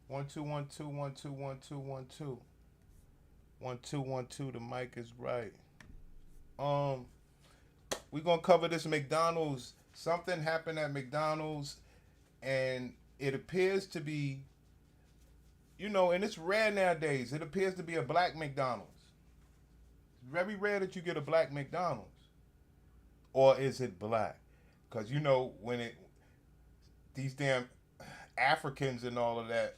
One two one two 1 2 1 2 1 2 1 2 1 2. The mic is right. Um, we gonna cover this McDonald's. Something happened at McDonald's, and it appears to be, and it's rare nowadays. It appears to be a black McDonald's. It's very rare that you get a black McDonald's, or is it black? Because when it these damn Africans and all of that,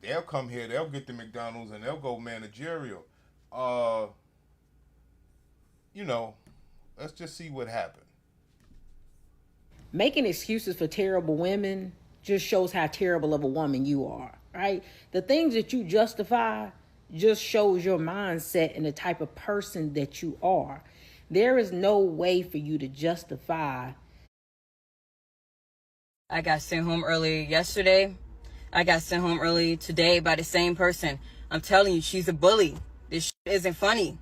they'll come here, they'll get the McDonald's, and they'll go managerial. Uh, you know, let's just see what happened. Making excuses for terrible women just shows how terrible of a woman you are, right? The things that you justify just shows your mindset and the type of person that you are. There is no way for you to justify. I got sent home early yesterday. I got sent home early today by the same person. I'm telling you, she's a bully. This shit isn't funny.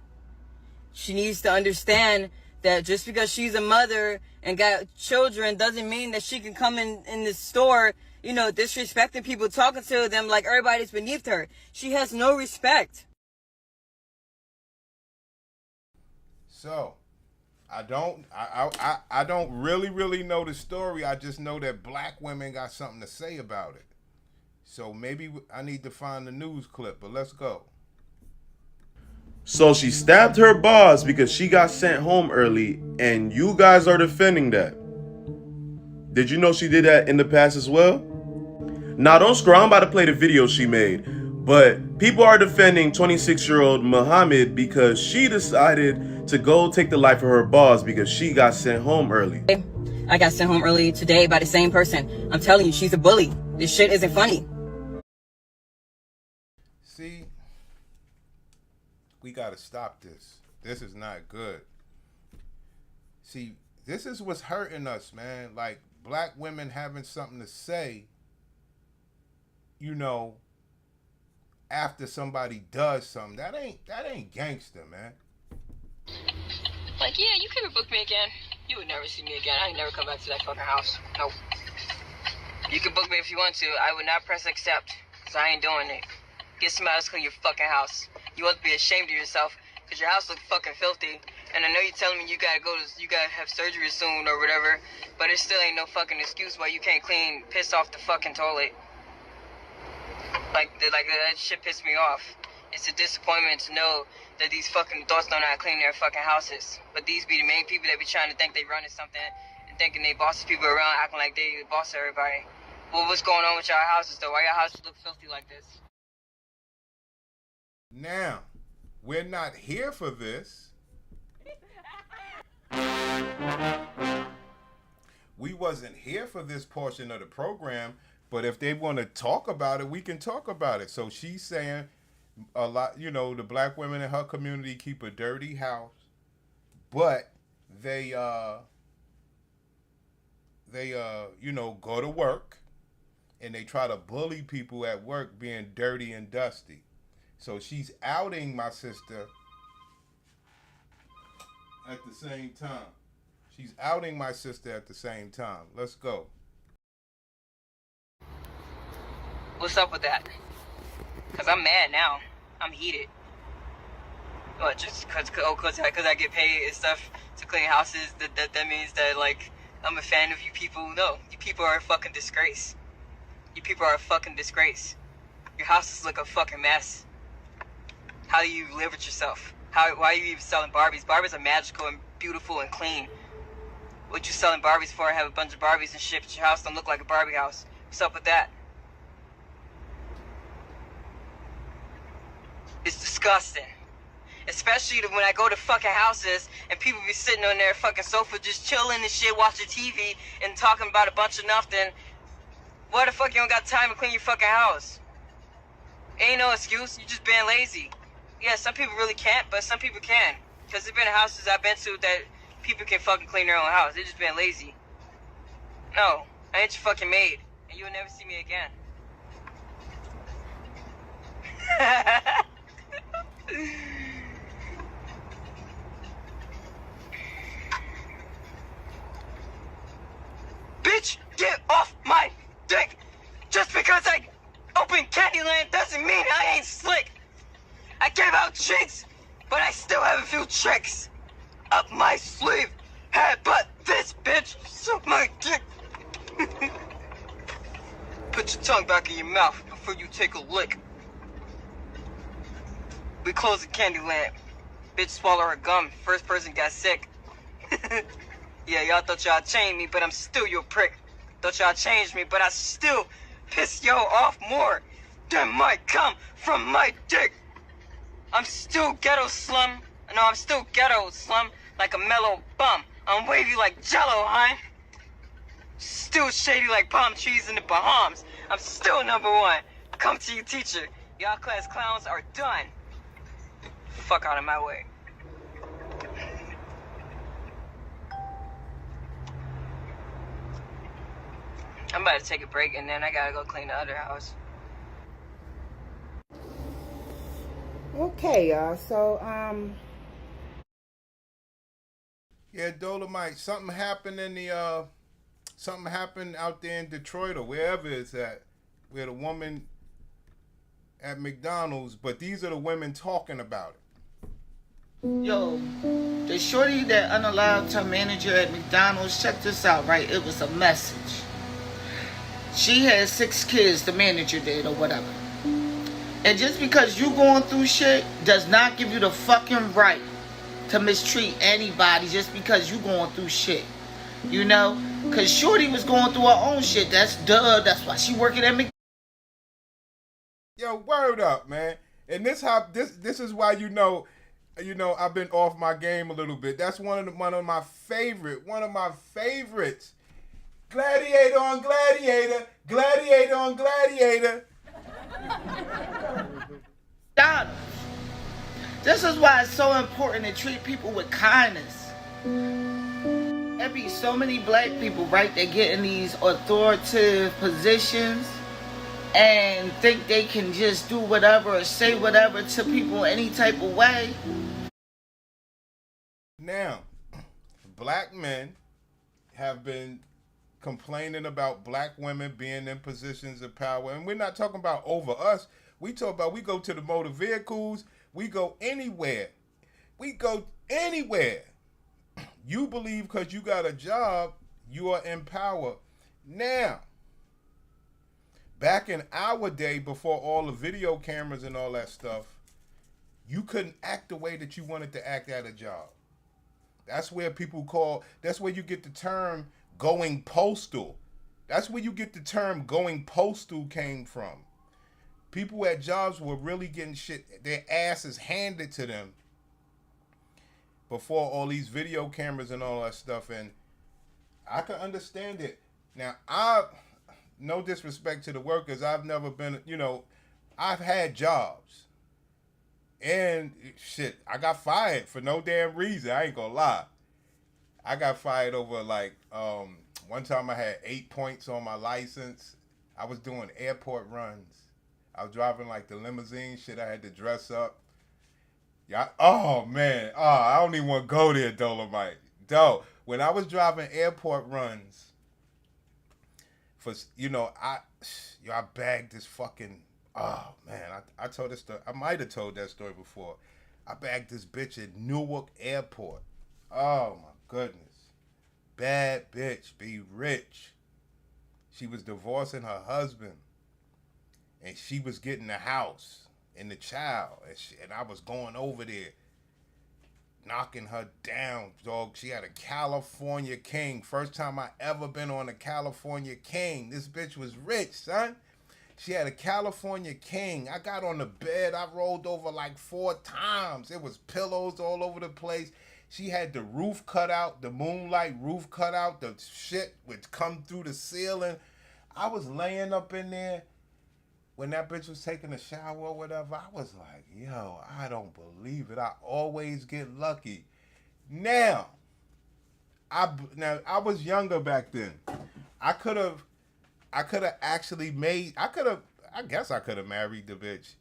She needs to understand that just because she's a mother and got children doesn't mean that she can come in the store, disrespecting people, talking to them like everybody's beneath her. She has no respect. So, I don't really know the story. I just know that black women got something to say about it. So maybe I need to find the news clip, but let's go. So she stabbed her boss because she got sent home early, and you guys are defending that. Did you know she did that in the past as well? Now don't scroll, I'm about to play the video she made. But people are defending 26-year-old Muhammad because she decided to go take the life of her boss because she got sent home early. I got sent home early today by the same person. I'm telling you, she's a bully. This shit isn't funny. See, we gotta stop this. This is not good. See, this is what's hurting us, man. Like black women having something to say, after somebody does something. That ain't gangster, man. Like, yeah, you could book me again. You would never see me again. I ain't never come back to that fucking house. Nope. You can book me if you want to. I would not press accept, because I ain't doing it. Get somebody else to clean your fucking house. You ought to be ashamed of yourself, because your house looks fucking filthy. And I know you're telling me you gotta have surgery soon or whatever, but it still ain't no fucking excuse why you can't piss off the fucking toilet. Like that shit pissed me off. It's a disappointment to know that these fucking adults don't know how to clean their fucking houses. But these be the main people that be trying to think they running something and thinking they bossing people around, acting like they boss everybody. Well, what's going on with y'all houses though? Why y'all houses look filthy like this? Now, we're not here for this. We wasn't here for this portion of the program, but if they want to talk about it, we can talk about it. So she's saying a lot, the black women in her community keep a dirty house, but they go to work and they try to bully people at work being dirty and dusty. So she's outing my sister at the same time. She's outing my sister at the same time. Let's go. What's up with that? Because I'm mad now. I'm heated. What, just because I get paid and stuff to clean houses, that means that, like, I'm a fan of you people? No, you people are a fucking disgrace. You people are a fucking disgrace. Your houses look a fucking mess. How do you live with yourself? Why are you even selling Barbies? Barbies are magical and beautiful and clean. What you selling Barbies for? Have a bunch of Barbies and shit, but your house don't look like a Barbie house. What's up with that? It's disgusting. Especially when I go to fucking houses and people be sitting on their fucking sofa just chilling and shit, watching TV and talking about a bunch of nothing. Why the fuck you don't got time to clean your fucking house? Ain't no excuse. You just being lazy. Yeah, some people really can't, but some people can. Because there's been houses I've been to that people can fucking clean their own house. They're just being lazy. No, I ain't your fucking maid. And you'll never see me again. Bitch, get off my dick! Just because I open Candyland doesn't mean I ain't slick. I gave out treats, but I still have a few tricks up my sleeve. Hey, but this bitch suck my dick. Put your tongue back in your mouth before you take a lick. We closed the Candyland. Bitch swallow her gum. First person got sick. Yeah, y'all thought y'all chained me, but I'm still your prick. Thought y'all changed me, but I still piss y'all off more than might come from my dick. I'm still ghetto slum. No, I'm still ghetto slum like a mellow bum. I'm wavy like Jello, huh? Still shady like palm trees in the Bahamas. I'm still number one. Come to you, teacher. Y'all class clowns are done. Fuck out of my way. I'm about to take a break and then I gotta go clean the other house. Okay, y'all. So, Yeah, Dolomite. Something happened something happened out there in Detroit or wherever it's at, where the woman at McDonald's. But these are the women talking about it. yo, the shorty that unallowed her manager at McDonald's, check this out, right? It was a message. She had 6 kids, the manager did, or whatever. And just because you going through shit does not give you the fucking right to mistreat anybody just because you going through shit. You know? Because shorty was going through her own shit. That's why she working at McDonald's. Yo, word up, man. And this is why you know I've been off my game a little bit. That's one of my favorites. Gladiator on gladiator, gladiator on gladiator. McDonald's. This is why it's so important to treat people with kindness. There be so many black people, right, that get in these authoritative positions and think they can just do whatever or say whatever to people any type of way. Now, black men have been complaining about black women being in positions of power. And we're not talking about over us. We talk about we go to the motor vehicles. We go anywhere. We go anywhere. You believe because you got a job, you are in power. Now, back in our day, before all the video cameras and all that stuff, you couldn't act the way that you wanted to act at a job. That's where that's where you get the term going postal. That's where you get the term going postal came from. People at jobs were really getting their asses handed to them before all these video cameras and all that stuff. And I can understand it. Now, no disrespect to the workers, I've never been, I've had jobs. And shit, I got fired for no damn reason. I ain't gonna lie. I got fired over one time I had 8 points on my license. I was doing airport runs. I was driving like the limousine shit. I had to dress up. Yeah. Oh man. Oh, I don't even want to go there, Dolomite. When I was driving airport runs, I bagged this fucking. Oh man, I told this story. I might have told that story before. I bagged this bitch at Newark Airport. Oh my goodness. Bad bitch, be rich. She was divorcing her husband. And she was getting the house and the child. And I was going over there, knocking her down, dog. She had a California King. First time I ever been on a California King. This bitch was rich, son. She had a California King. I got on the bed. I rolled over like 4 times. It was pillows all over the place. She had the roof cut out, the moonlight roof cut out. The shit would come through the ceiling. I was laying up in there. When that bitch was taking a shower or whatever, I was like, yo, I don't believe it. I always get lucky. Now, I was younger back then. I could have actually I guess I could have married the bitch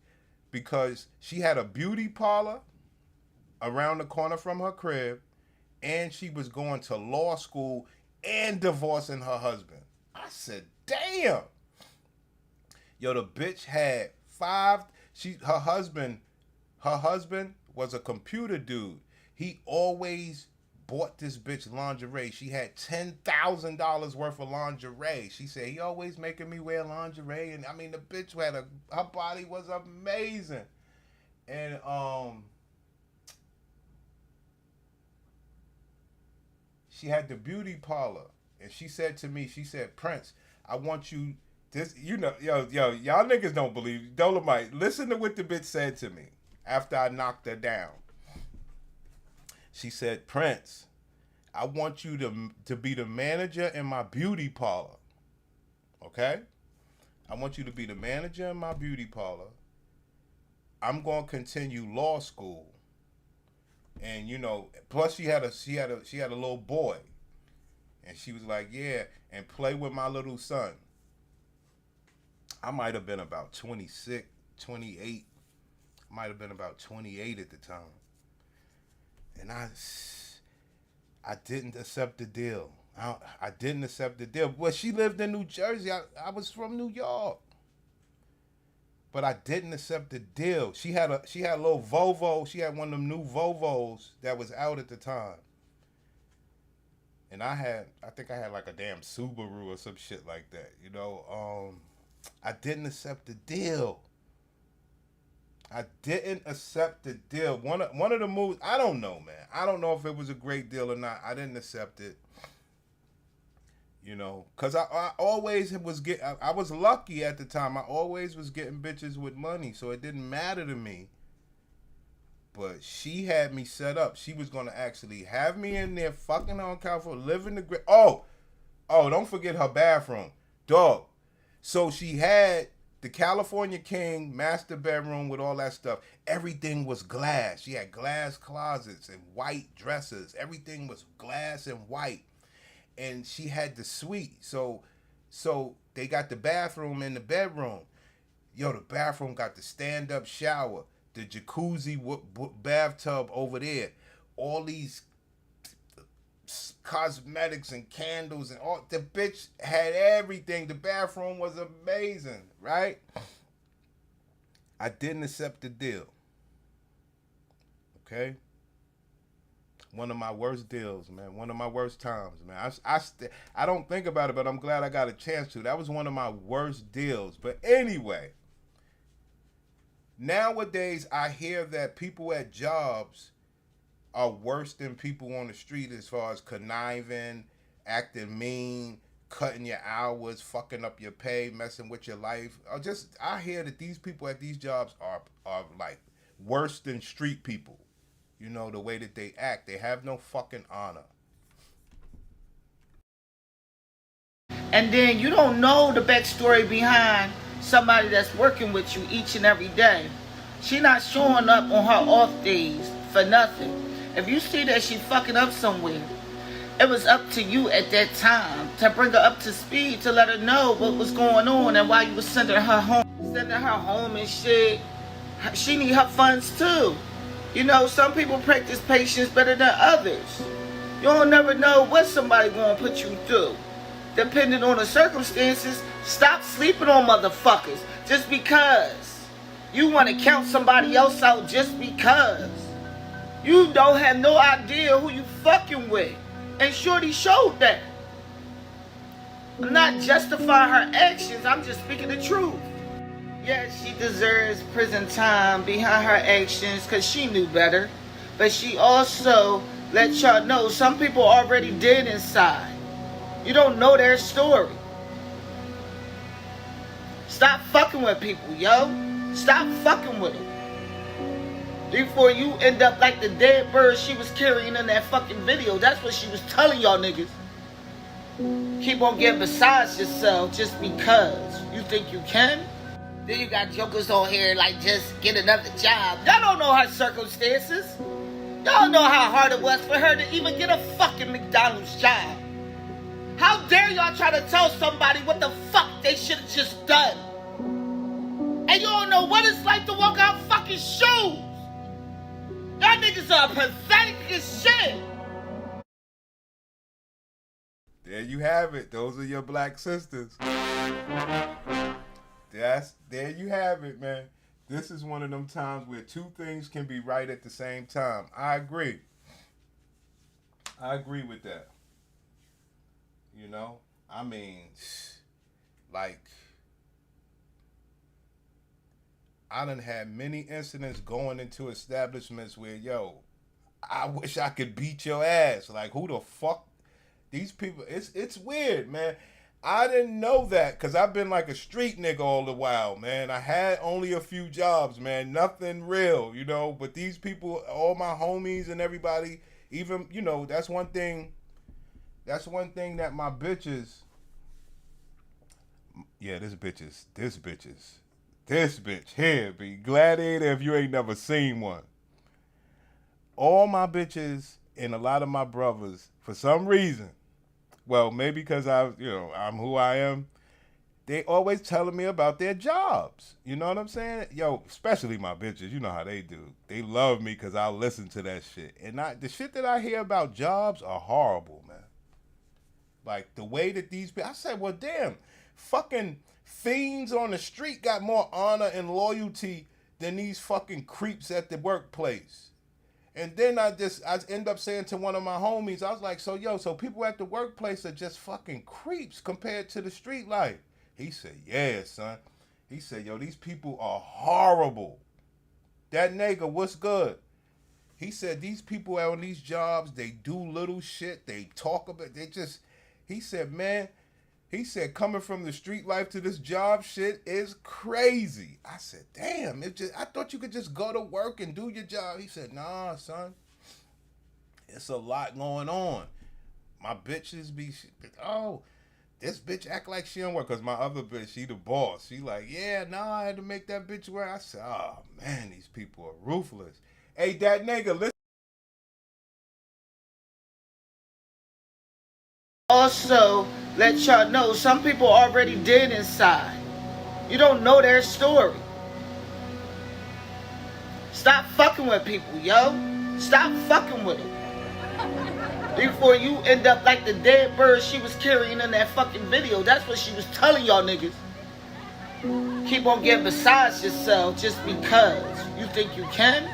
because she had a beauty parlor around the corner from her crib and she was going to law school and divorcing her husband. I said, damn. Yo, the bitch had five. Her husband was a computer dude. He always bought this bitch lingerie. She had $10,000 worth of lingerie. She said he always making me wear lingerie, and I mean the bitch had her body was amazing, and she had the beauty parlor, and she said to me, she said, Prince, I want you. This, you know, yo, y'all niggas don't believe. Dolomite, listen to what the bitch said to me after I knocked her down. She said, Prince, I want you to be the manager in my beauty parlor. Okay? I want you to be the manager in my beauty parlor. I'm going to continue law school. And you know, plus she had a little boy. And she was like, yeah, and play with my little son. I might have been about 26, 28. I might have been about 28 at the time. And I didn't accept the deal. I didn't accept the deal. Well, she lived in New Jersey. I was from New York. But I didn't accept the deal. She had a little Volvo. She had one of them new Volvos that was out at the time. And I think I had like a damn Subaru or some shit like that. You know, I didn't accept the deal. I didn't accept the deal. One of the moves, I don't know, man. I don't know if it was a great deal or not. I didn't accept it. You know, because I always I was lucky at the time. I always was getting bitches with money, so it didn't matter to me. But she had me set up. She was going to actually have me in there fucking on California, living the Oh, don't forget her bathroom. Dog. So she had the California King master bedroom with all that stuff. Everything was glass. She had glass closets and white dressers. Everything was glass and white. And she had the suite. So they got the bathroom in the bedroom. Yo, the bathroom got the stand-up shower, the jacuzzi bathtub over there. All these cosmetics and candles and all. The bitch had everything. The bathroom was amazing, right? I didn't accept the deal. Okay? One of my worst deals, man. One of my worst times, man. I don't think about it, but I'm glad I got a chance to. That was one of my worst deals. But anyway, nowadays I hear that people at jobs are worse than people on the street as far as conniving, acting mean, cutting your hours, fucking up your pay, messing with your life. I hear that these people at these jobs are like worse than street people. You know, the way that they act. They have no fucking honor. And then you don't know the backstory behind somebody that's working with you each and every day. She not showing up on her off days for nothing. If you see that she fucking up somewhere, it was up to you at that time to bring her up to speed, to let her know what was going on and why you was sending her home. Sending her home and shit. She need her funds too. You know, some people practice patience better than others. You don't never know what somebody gonna put you through. Depending on the circumstances, stop sleeping on motherfuckers just because. You want to count somebody else out just because. You don't have no idea who you fucking with. And Shorty showed that. I'm not justifying her actions, I'm just speaking the truth. Yes, she deserves prison time behind her actions because she knew better. But she also let y'all know some people already dead inside. You don't know their story. Stop fucking with people, yo. Stop fucking with them. Before you end up like the dead bird she was carrying in that fucking video. That's what she was telling y'all niggas. Keep on getting beside yourself just because you think you can. Then you got jokers on here like just get another job. Y'all don't know her circumstances. Y'all know how hard it was for her to even get a fucking McDonald's job. How dare y'all try to tell somebody what the fuck they should have just done? And you don't know what it's like to walk out fucking shoes. Y'all niggas are pathetic as shit. There you have it. Those are your black sisters. There you have it, man. This is one of them times where two things can be right at the same time. I agree. I agree with that. You know, I mean, like, I done had many incidents going into establishments where, yo, I wish I could beat your ass. Like, who the fuck? These people, it's weird, man. I didn't know that because I've been like a street nigga all the while, man. I had only a few jobs, man. Nothing real, you know. But these people, all my homies and everybody, even, you know, that's one thing that my bitches, yeah, this bitch here be Gladiator if you ain't never seen one. All my bitches and a lot of my brothers, for some reason, well, maybe because I'm who I am, they always telling me about their jobs. You know what I'm saying? Yo, especially my bitches, you know how they do. They love me because I listen to that shit. And the shit that I hear about jobs are horrible, man. Like, the way that these people, I said, well, damn, fucking fiends on the street got more honor and loyalty than these fucking creeps at the workplace. And then I end up saying to one of my homies, I was like, so people at the workplace are just fucking creeps compared to the street life. He said, yeah, son. He said, yo, these people are horrible. That nigga, what's good? He said, these people on these jobs, they do little shit, they talk about, he said, man, coming from the street life to this job shit is crazy. I said, damn, I thought you could just go to work and do your job. He said, nah, son, it's a lot going on. My bitches this bitch act like she don't work, because my other bitch, she the boss. She like, yeah, nah, I had to make that bitch work. I said, oh, man, these people are ruthless. Hey, that nigga, listen. Also, let y'all know, some people already dead inside. You don't know their story. Stop fucking with people, yo. Stop fucking with them. Before you end up like the dead bird she was carrying in that fucking video. That's what she was telling y'all niggas. Keep on getting beside yourself just because you think you can.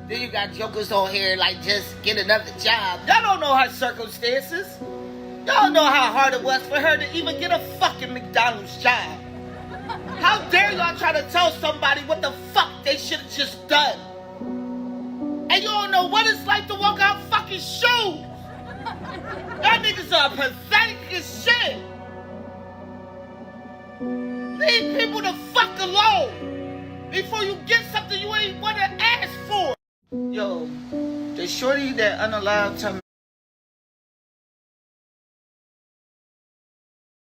Then you got jokers on here like, just get another job. Y'all don't know her circumstances. Y'all know how hard it was for her to even get a fucking McDonald's job. How dare y'all try to tell somebody what the fuck they should have just done? And you don't know what it's like to walk out fucking shoes. Y'all niggas are pathetic as shit. Leave people the fuck alone before you get something you ain't want to ask for. Yo, the shorty that unallowed to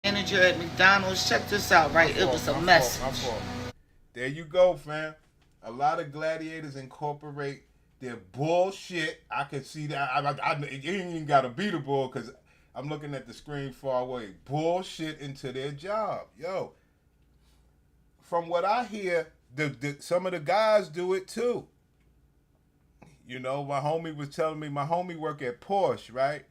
manager at McDonald's, check this out, right? It was a message. My fault. There you go, fam. A lot of gladiators incorporate their bullshit. I can see that. You ain't even got to be the bull, because I'm looking at the screen far away. Bullshit into their job. Yo, from what I hear, some of the guys do it too. You know, my homie was telling me, my homie work at Porsche, right?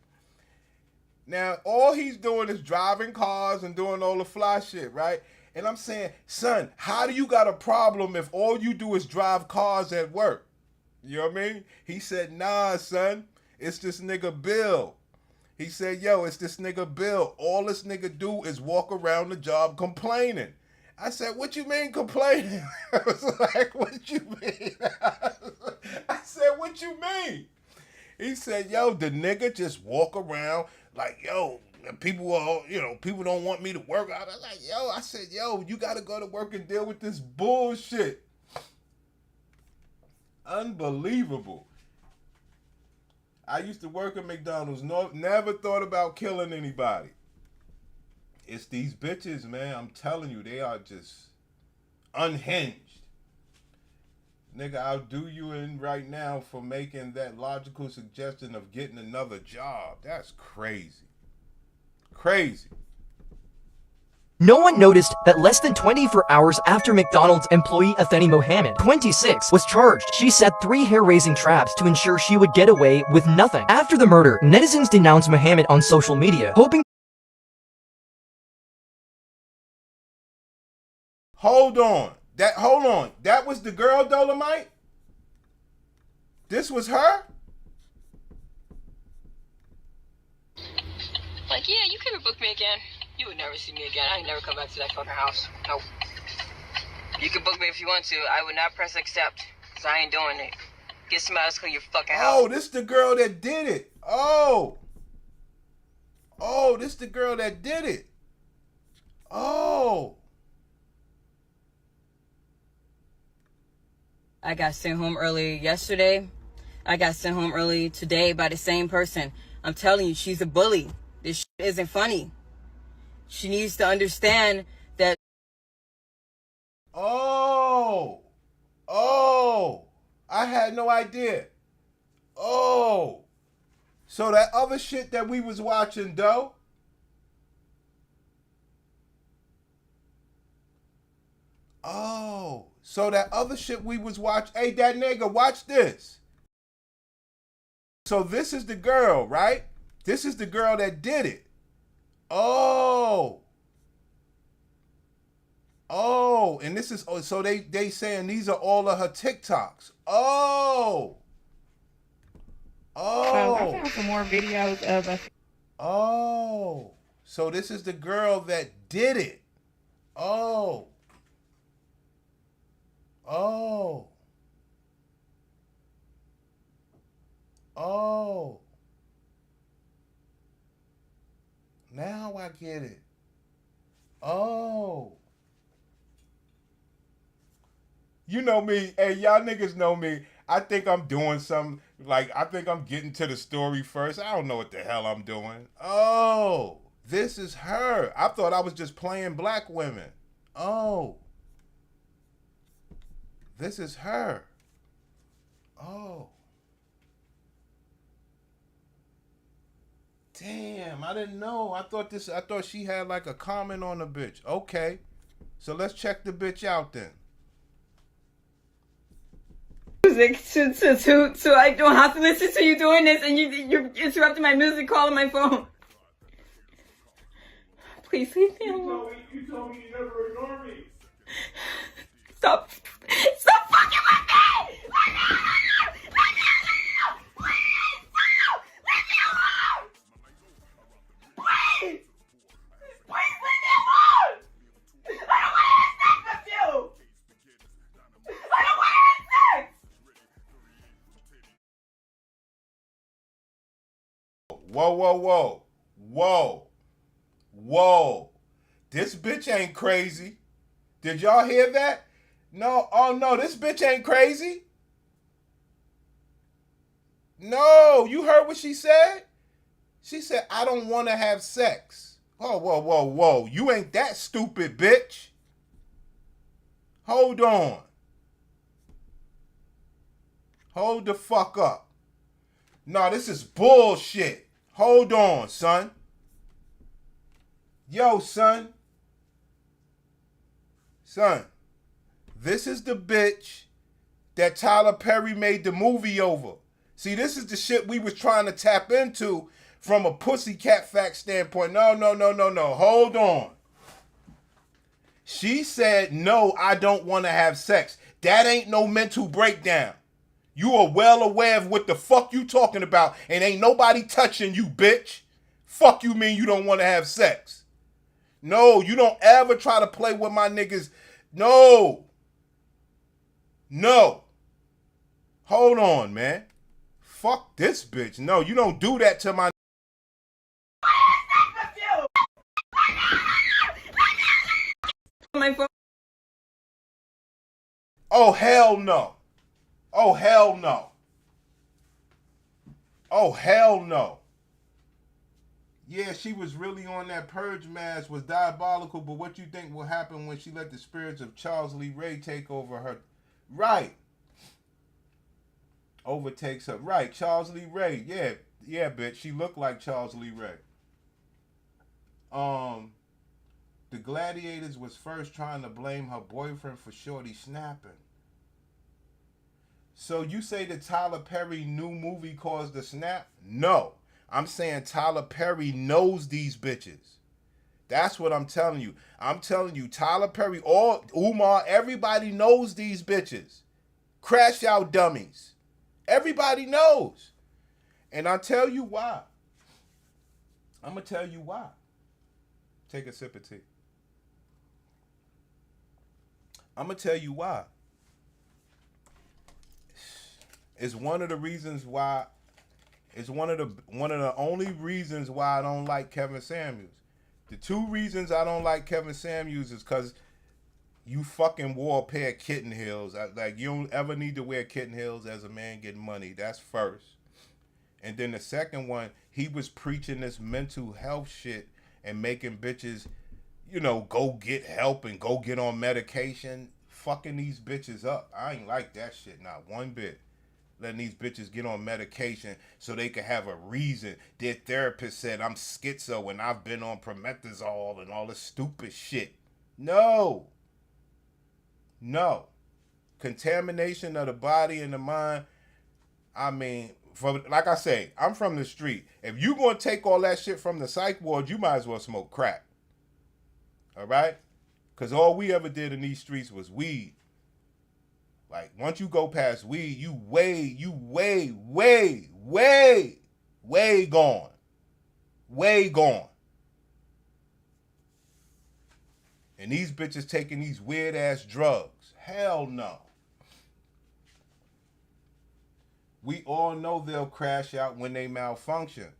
Now, all he's doing is driving cars and doing all the fly shit, right? And I'm saying, son, how do you got a problem if all you do is drive cars at work? You know what I mean? He said, nah, son, it's this nigga Bill. He said, yo, it's this nigga Bill. All this nigga do is walk around the job complaining. I said, what you mean complaining? I was like, what you mean? I said, what you mean? He said, yo, the nigga just walk around like, yo, people don't want me to work out. I was like, I said, you got to go to work and deal with this bullshit. Unbelievable. I used to work at McDonald's. Never thought about killing anybody. It's these bitches, man. I'm telling you, they are just unhinged. Nigga, I'll do you in right now for making that logical suggestion of getting another job. That's crazy. Crazy. No one noticed that less than 24 hours after McDonald's employee Atheni Mohammed, 26, was charged, she set 3 hair-raising traps to ensure she would get away with nothing. After the murder, netizens denounced Mohammed on social media, hoping Hold on. Hold on. That was the girl, Dolomite? This was her? Like, yeah, you could have booked me again. You would never see me again. I ain't never come back to that fucking house. Nope. You can book me if you want to. I would not press accept, because I ain't doing it. Get somebody else to clean your fucking house. Oh, this the girl that did it. Oh, this the girl that did it. Oh. I got sent home early yesterday. I got sent home early today by the same person. I'm telling you, she's a bully. This shit isn't funny. She needs to understand that. Oh. I had no idea. Oh. So that other shit that we was watching, though. Oh. So that other shit we was watching. Hey, that nigga, watch this. So this is the girl, right? This is the girl that did it. Oh, and this is so they saying these are all of her TikToks. Oh, So I found some more videos of us. oh. So this is the girl that did it. Oh, oh, oh. Now I get it. Oh. You know me. Hey, y'all niggas know me. I think I'm doing something. Like, I think I'm getting to the story first. I don't know what the hell I'm doing. Oh. This is her. I thought I was just playing black women. Oh. This is her. Oh. Damn, I didn't know. I thought she had like a comment on the bitch. Okay. So let's check the bitch out then. Music so I don't have to listen to you doing this and you're interrupting my music call on my phone. Please leave me alone. You told me you never ignore me. Stop fucking with me! Leave me alone! Leave me alone! Please! Leave me alone! Please! Please leave me alone! I don't want to have sex with you! I don't want to have sex! Whoa. This bitch ain't crazy. Did y'all hear that? No, oh no, this bitch ain't crazy. No, you heard what she said? She said, I don't want to have sex. Whoa. You ain't that stupid, bitch. Hold on. Hold the fuck up. No, this is bullshit. Hold on, son. Yo, son. Son, this is the bitch that Tyler Perry made the movie over. See, this is the shit we was trying to tap into from a pussycat fact standpoint. No. Hold on. She said, no, I don't want to have sex. That ain't no mental breakdown. You are well aware of what the fuck you talking about, and ain't nobody touching you, bitch. Fuck you mean you don't want to have sex? No, you don't ever try to play with my niggas. No. Hold on, man. Fuck this bitch. No, you don't do that to my... My phone. Oh, hell no. Oh, hell no. Oh, hell no. Yeah, she was really on that purge mask, was diabolical, but what you think will happen when she let the spirits of Charles Lee Ray take over her? Right. Overtakes her. Right, Charles Lee Ray. Yeah, bitch. She looked like Charles Lee Ray. The Gladiators was first trying to blame her boyfriend for Shorty snapping. So you say the Tyler Perry new movie caused the snap? No. I'm saying Tyler Perry knows these bitches. That's what I'm telling you. I'm telling you, Tyler Perry, all Umar, everybody knows these bitches. Crash out dummies. Everybody knows. And I'll tell you why. I'm going to tell you why. Take a sip of tea. I'm going to tell you why. It's one of the reasons why. It's one of the only reasons why I don't like Kevin Samuels. The two reasons I don't like Kevin Samuels is because you fucking wore a pair of kitten heels. Like, you don't ever need to wear kitten heels as a man getting money. That's first. And then the second one, he was preaching this mental health shit and making bitches, you know, go get help and go get on medication. Fucking these bitches up. I ain't like that shit, not one bit. Letting these bitches get on medication so they can have a reason. Their therapist said I'm schizo and I've been on promethazole and all this stupid shit. No. Contamination of the body and the mind. I mean, like I say, I'm from the street. If you gonna take all that shit from the psych ward, you might as well smoke crack. All right? Because all we ever did in these streets was weed. Like, once you go past weed, you way gone. Way gone. And these bitches taking these weird ass drugs. Hell no. We all know they'll crash out when they malfunction.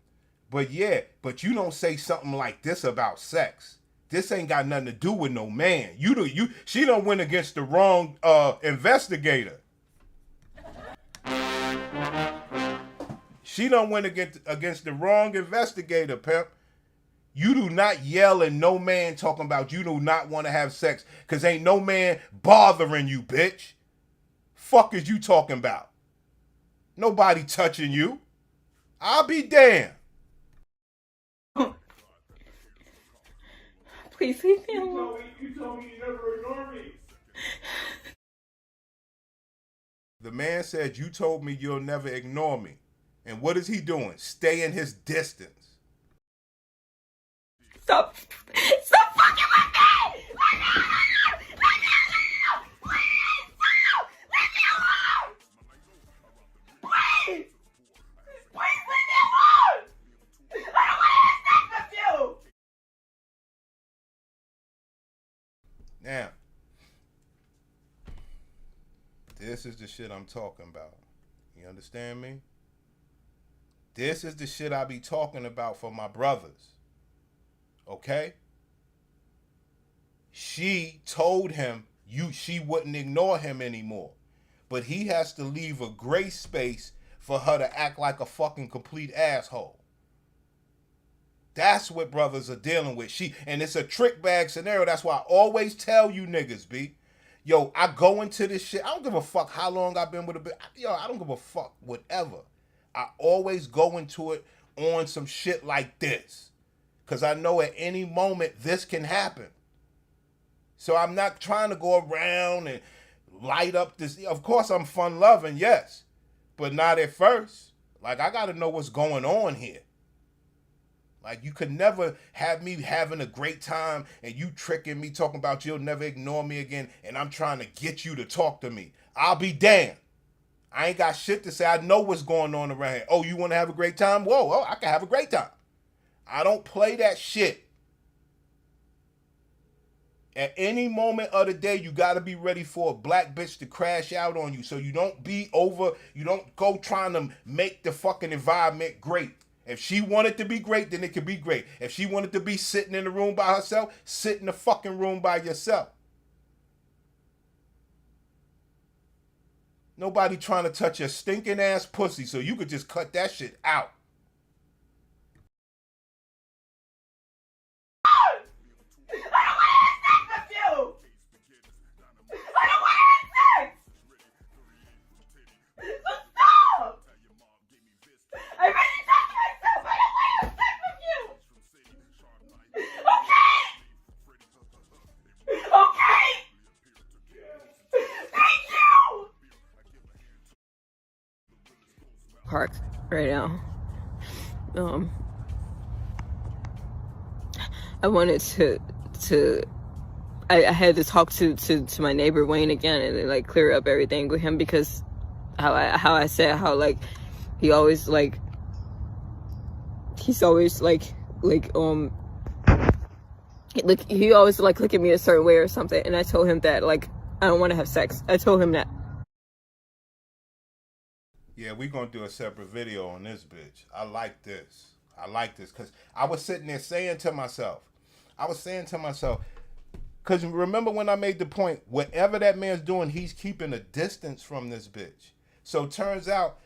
But you don't say something like this about sex. This ain't got nothing to do with no man. She done went against the wrong investigator. She done went against the wrong investigator, pimp. You do not yell at no man talking about you do not want to have sex, because ain't no man bothering you, bitch. Fuck is you talking about? Nobody touching you. I'll be damned. Please leave me alone. You told me you never ignore me. The man said, you told me you'll never ignore me. And what is he doing? Staying his distance. Stop fucking with me! Leave me alone! Please! Leave me alone! Please! Please leave me alone! I don't want to have sex with you! Now, this is the shit I'm talking about. You understand me? This is the shit I be talking about for my brothers. Okay? She told him she wouldn't ignore him anymore. But he has to leave a gray space for her to act like a fucking complete asshole. That's what brothers are dealing with. And it's a trick bag scenario. That's why I always tell you niggas, B. Yo, I go into this shit. I don't give a fuck how long I've been with a bitch. Yo, I don't give a fuck whatever. I always go into it on some shit like this. Because I know at any moment this can happen. So I'm not trying to go around and light up this. Of course, I'm fun loving, yes. But not at first. Like, I got to know what's going on here. Like, you could never have me having a great time and you tricking me, talking about you'll never ignore me again, and I'm trying to get you to talk to me. I'll be damned. I ain't got shit to say. I know what's going on around here. Oh, you want to have a great time? Whoa, I can have a great time. I don't play that shit. At any moment of the day, you got to be ready for a black bitch to crash out on you, so you don't go trying to make the fucking environment great. If she wanted to be great, then it could be great. If she wanted to be sitting in the room by herself, sit in the fucking room by yourself. Nobody trying to touch your stinking ass pussy, so you could just cut that shit out. Park right now. I wanted to I had to talk to my neighbor Wayne again and like clear up everything with him, because how I said how like he always like he's always like he always like look at me a certain way or something, and I told him that like I don't want to have sex. I told him that. Yeah, we gonna do a separate video on this bitch. I like this because I was sitting there saying to myself, because remember when I made the point, whatever that man's doing, he's keeping a distance from this bitch. So turns out,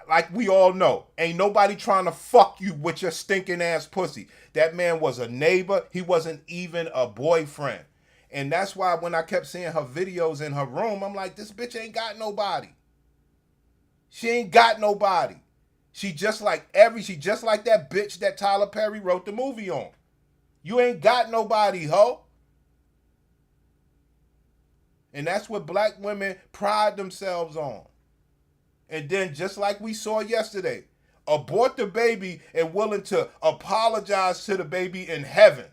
like we all know, ain't nobody trying to fuck you with your stinking ass pussy. That man was a neighbor. He wasn't even a boyfriend. And that's why when I kept seeing her videos in her room, I'm like, this bitch ain't got nobody. She ain't got nobody. She just like that bitch that Tyler Perry wrote the movie on. You ain't got nobody, ho. And that's what black women pride themselves on. And then just like we saw yesterday, abort the baby and willing to apologize to the baby in heaven.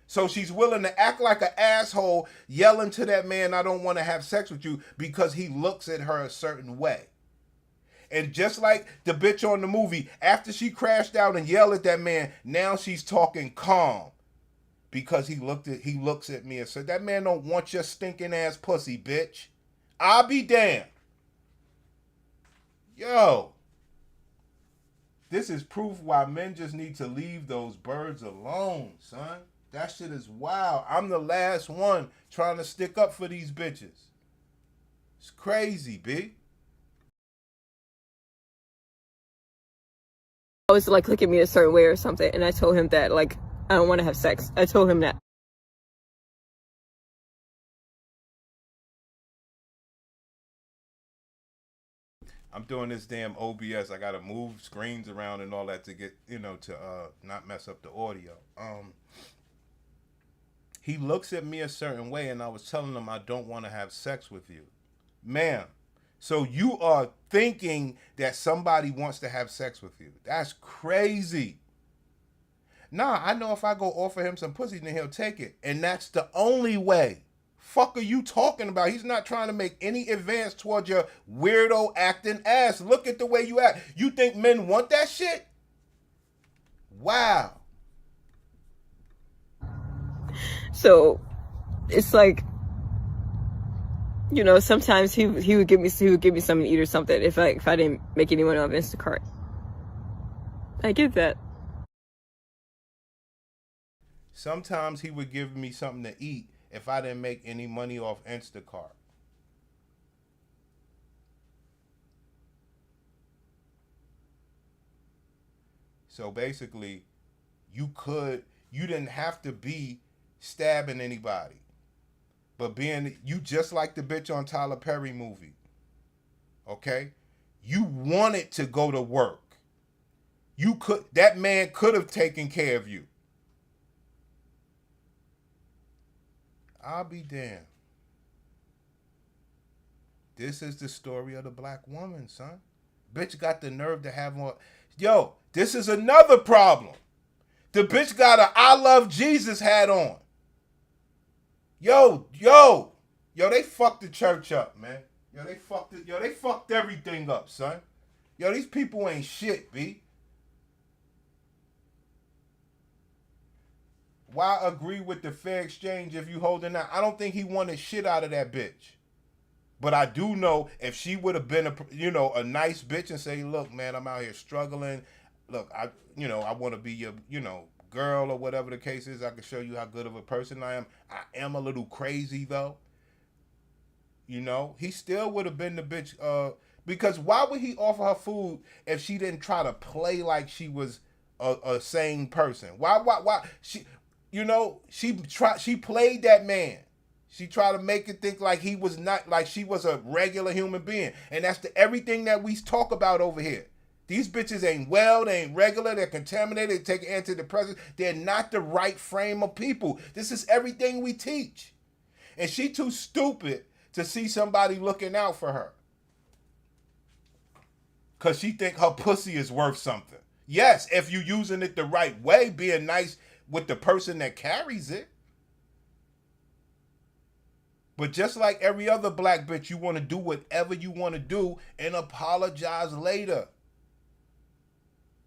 So she's willing to act like an asshole, yelling to that man, I don't want to have sex with you, because he looks at her a certain way. And just like the bitch on the movie, after she crashed out and yelled at that man, now she's talking calm. Because he looks at me and said, that man don't want your stinking ass pussy, bitch. I'll be damned. Yo. This is proof why men just need to leave those birds alone, son. That shit is wild. I'm the last one trying to stick up for these bitches. It's crazy, B. Always like look at me a certain way or something, and I told him that like I don't want to have sex. I told him that. I'm doing this damn OBS. I gotta move screens around and all that to get, to not mess up the audio. He looks at me a certain way, and I was telling him I don't want to have sex with you. Ma'am, so you are thinking that somebody wants to have sex with you. That's crazy. Nah, I know if I go offer him some pussy, then he'll take it. And that's the only way. Fuck are you talking about? He's not trying to make any advance towards your weirdo acting ass. Look at the way you act. You think men want that shit? Wow. So it's like, sometimes he would give me something to eat or something if I didn't make anyone off Instacart. I get that. Sometimes he would give me something to eat if I didn't make any money off Instacart. So basically, you didn't have to be stabbing anybody. But you just like the bitch on Tyler Perry movie. Okay? You wanted to go to work. That man could have taken care of you. I'll be damned. This is the story of the black woman, son. Bitch got the nerve to have more. Yo, this is another problem. The bitch got a I love Jesus hat on. Yo, they fucked the church up, man. They fucked everything up, son. Yo, these people ain't shit, B. Why agree with the fair exchange if you holding out? I don't think he wanted shit out of that bitch. But I do know if she would have been a nice bitch and say, look, man, I'm out here struggling. Look, I want to be your, girl or whatever the case is. I can show you how good of a person I am. I am a little crazy though. He still would have been the bitch. Because why would he offer her food if she didn't try to play like she was a sane person? Why she played that man. She tried to make it think like he was not, like she was a regular human being. And that's everything that we talk about over here. These bitches ain't well, they ain't regular, they're contaminated, they take antidepressants. They're not the right frame of people. This is everything we teach. And she too stupid to see somebody looking out for her. Because she think her pussy is worth something. Yes, if you using it the right way, being nice, with the person that carries it. But just like every other black bitch, you want to do whatever you want to do and apologize later.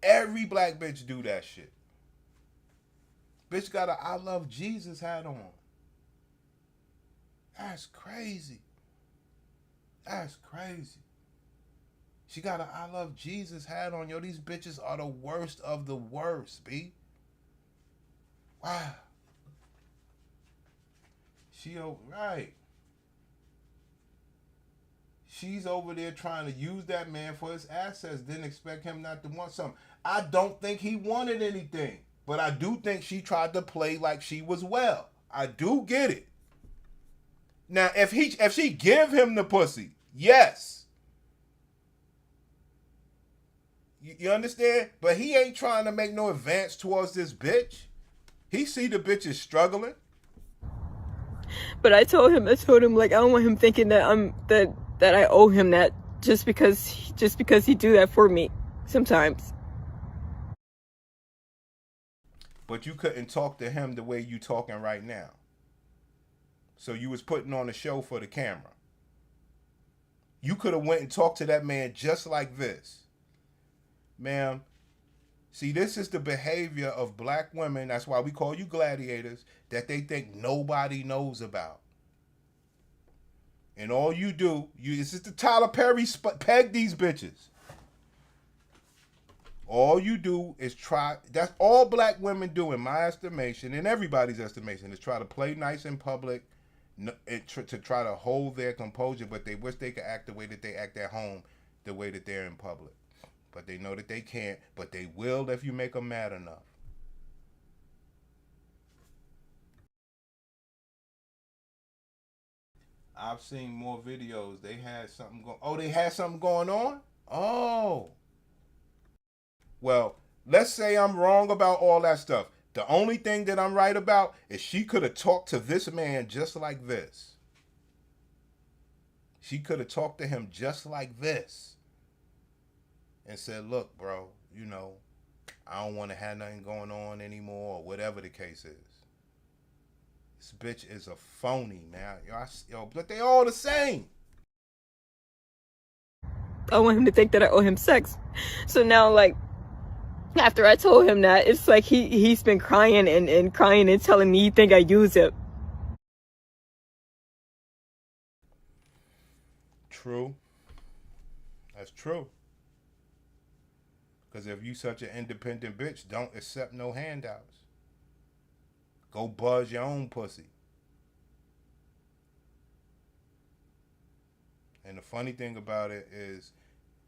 Every black bitch do that shit. Bitch got a I love Jesus hat on. That's crazy. That's crazy. She got a I love Jesus hat on. Yo, these bitches are the worst of the worst, B. Wow. Right. She's over there trying to use that man for his assets, didn't expect him not to want something. I don't think he wanted anything, but I do think she tried to play like she was well. I do get it. Now, if she give him the pussy, yes. You understand? But he ain't trying to make no advance towards this bitch. He see the bitch is struggling. But I told him like I don't want him thinking that that I owe him that just because he do that for me sometimes. But you couldn't talk to him the way you talking right now. So you was putting on a show for the camera. You could have went and talked to that man just like this. Ma'am, see, this is the behavior of black women. That's why we call you gladiators, that they think nobody knows about. And all you do, this is the Tyler Perry peg these bitches. All you do is try, that's all black women do in my estimation, and everybody's estimation, is try to play nice in public, to try to hold their composure, but they wish they could act the way that they act at home, the way that they're in public. But they know that they can't, but they will if you make them mad enough. I've seen more videos. They had something going. Oh, they had something going on? Oh. Well, let's say I'm wrong about all that stuff. The only thing that I'm right about is she could have talked to this man just like this. She could have talked to him just like this. And said, look, bro, I don't want to have nothing going on anymore, or whatever the case is. This bitch is a phony, man. But they all the same. I want him to think that I owe him sex. So now, like, after I told him that, it's like he's been crying and crying and telling me he think I use him. True. That's true. Because if you such an independent bitch, don't accept no handouts. Go buzz your own pussy. And the funny thing about it is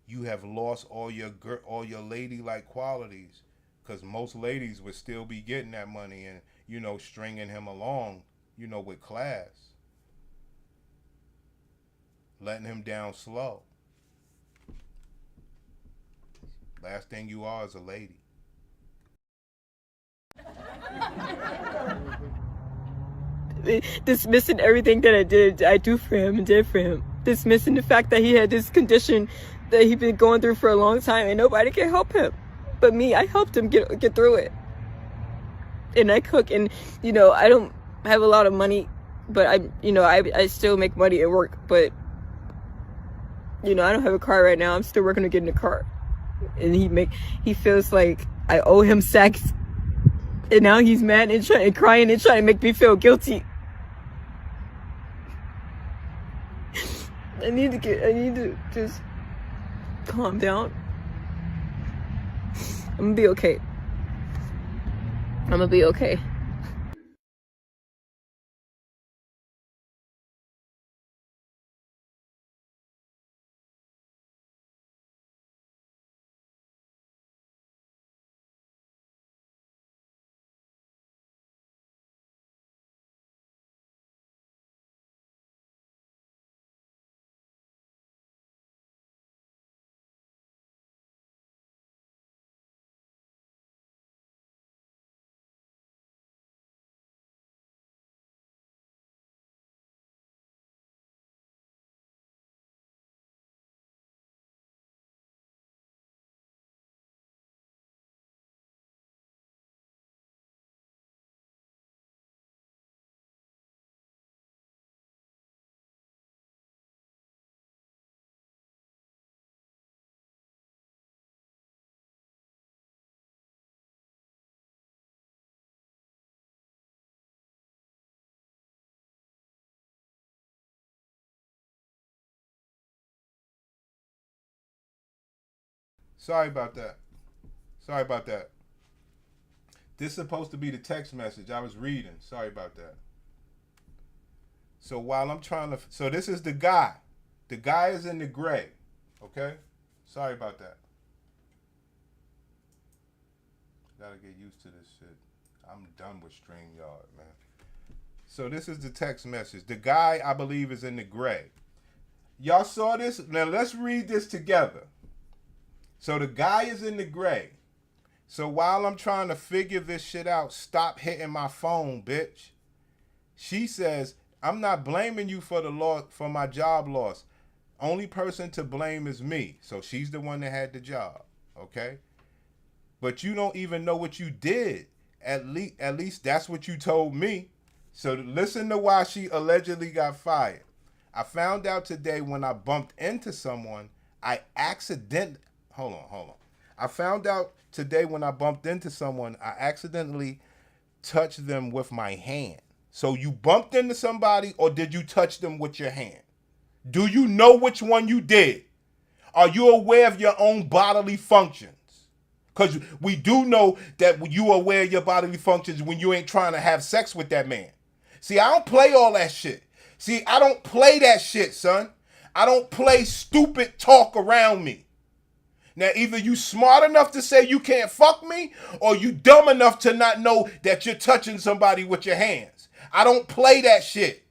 you have lost all your ladylike qualities, because most ladies would still be getting that money and, stringing him along, with class. Letting him down slow. Last thing you are is a lady. Dismissing everything that I do for him and did for him. Dismissing the fact that he had this condition that he'd been going through for a long time and nobody can help him. But me, I helped him get through it. And I cook, and, I don't have a lot of money, but I still make money at work. But, I don't have a car right now. I'm still working to get in a car. And he feels like I owe him sex, and now he's mad and crying and trying to make me feel guilty. I need to just calm down. I'm gonna be okay. I'm gonna be okay. Sorry about that. Sorry about that. This is supposed to be the text message I was reading. Sorry about that. So while I'm trying to, so this is the guy. The guy is in the gray. Okay? Sorry about that. Gotta get used to this shit. I'm done with StreamYard, man. So this is the text message. The guy, I believe, is in the gray. Y'all saw this? Now let's read this together. So the guy is in the gray. So while I'm trying to figure this shit out, stop hitting my phone, bitch. She says, I'm not blaming you for the loss, for my job loss. Only person to blame is me. So she's the one that had the job, okay? But you don't even know what you did. At least that's what you told me. So listen to why she allegedly got fired. I found out today when I bumped into someone, I accidentally touched them with my hand. So you bumped into somebody or did you touch them with your hand? Do you know which one you did? Are you aware of your own bodily functions? Because we do know that you are aware of your bodily functions when you ain't trying to have sex with that man. See, I don't play all that shit. See, I don't play that shit, son. I don't play stupid talk around me. Now, either you smart enough to say you can't fuck me, or you dumb enough to not know that you're touching somebody with your hands. I don't play that shit.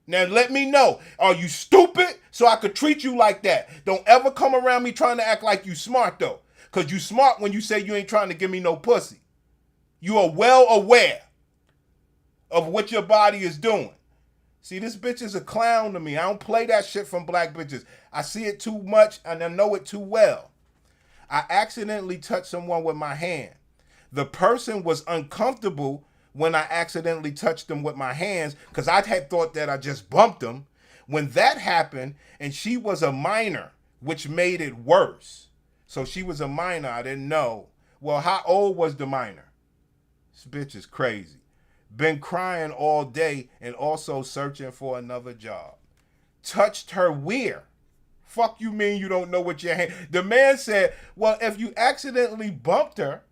Now, let me know. Are you stupid so I could treat you like that? Don't ever come around me trying to act like you smart, though. Because you smart when you say you ain't trying to give me no pussy. You are well aware of what your body is doing. See, this bitch is a clown to me. I don't play that shit from black bitches. I see it too much and I know it too well. I accidentally touched someone with my hand. The person was uncomfortable when I accidentally touched them with my hands because I had thought that I just bumped them. When that happened, and she was a minor, which made it worse. So she was a minor. I didn't know. Well, how old was the minor? This bitch is crazy. Been crying all day and also searching for another job. Touched her where? Fuck you mean you don't know what your hand... The man said, well, if you accidentally bumped her,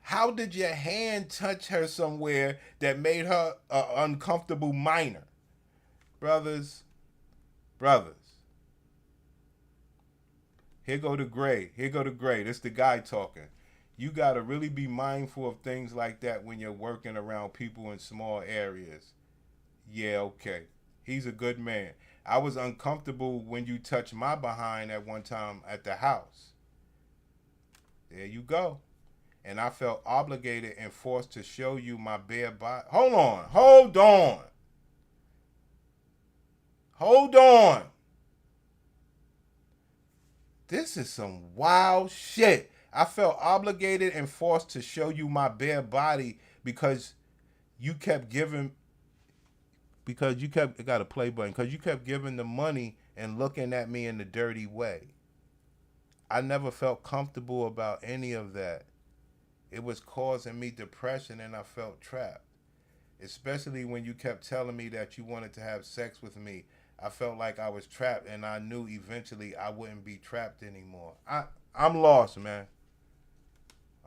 how did your hand touch her somewhere that made her an uncomfortable minor? Brothers. Here go the gray. This the guy talking. You got to really be mindful of things like that when you're working around people in small areas. Yeah, okay. He's a good man. I was uncomfortable when you touched my behind at one time at the house. There you go. And I felt obligated and forced to show you my bare body. Hold on. This is some wild shit. I felt obligated and forced to show you my bare body because you kept giving the money and looking at me in a dirty way. I never felt comfortable about any of that. It was causing me depression and I felt trapped. Especially when you kept telling me that you wanted to have sex with me. I felt like I was trapped and I knew eventually I wouldn't be trapped anymore. I'm lost, man.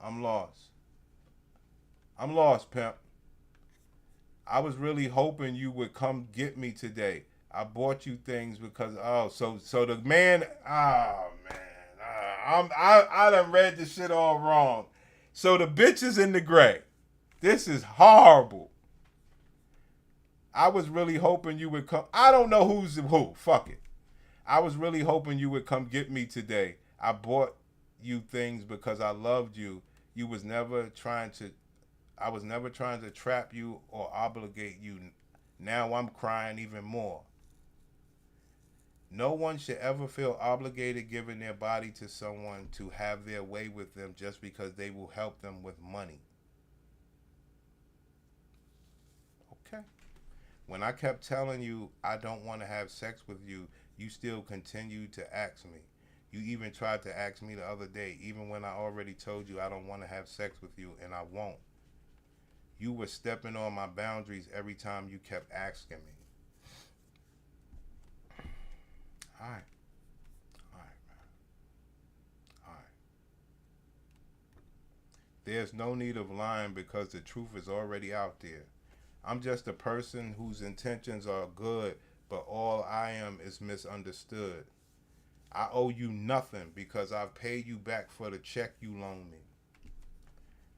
I'm lost, pimp. I was really hoping you would come get me today. I bought you things because, so the man, I done read this shit all wrong. So the bitch is in the gray. This is horrible. I was really hoping you would come. I don't know who's who. Fuck it. I was really hoping you would come get me today. I bought you things because I loved you. I was never trying to trap you or obligate you. Now I'm crying even more. No one should ever feel obligated giving their body to someone to have their way with them just because they will help them with money. Okay. When I kept telling you I don't want to have sex with you, you still continued to ask me. You even tried to ask me the other day, even when I already told you I don't want to have sex with you and I won't. You were stepping on my boundaries every time you kept asking me. All right, man. There's no need of lying because the truth is already out there. I'm just a person whose intentions are good, but all I am is misunderstood. I owe you nothing because I've paid you back for the check you loaned me.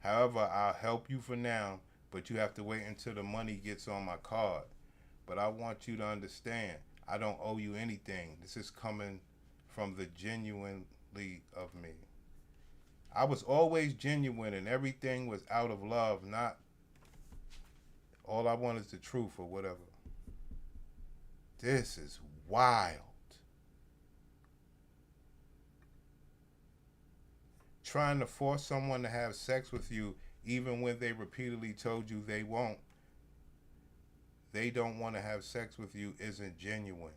However, I'll help you for now, but you have to wait until the money gets on my card. But I want you to understand, I don't owe you anything. This is coming from the genuinely of me. I was always genuine and everything was out of love, not all I want is the truth or whatever. This is wild. Trying to force someone to have sex with you even when they repeatedly told you they won't. They don't want to have sex with you isn't genuine.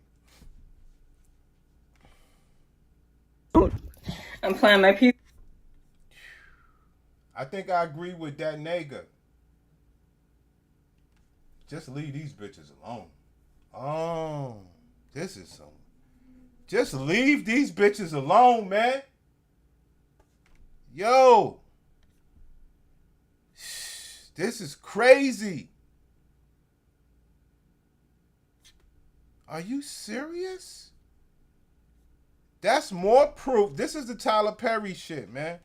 I'm playing my piece. I think I agree with that nigga. Just leave these bitches alone. Oh, this is some. Just leave these bitches alone, man. Yo. This is crazy. Are you serious? That's more proof. This is the Tyler Perry shit, man.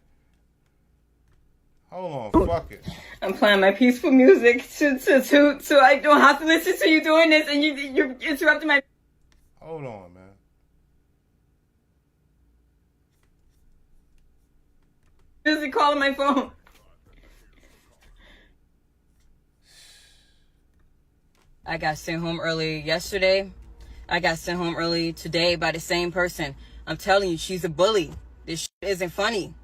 Hold on, fuck it. I'm playing my peaceful music so I don't have to listen to you doing this and you're interrupting my Hold on, man. music call on my phone. I got sent home early yesterday. I got sent home early today by the same person. I'm telling you, she's a bully. This shit isn't funny.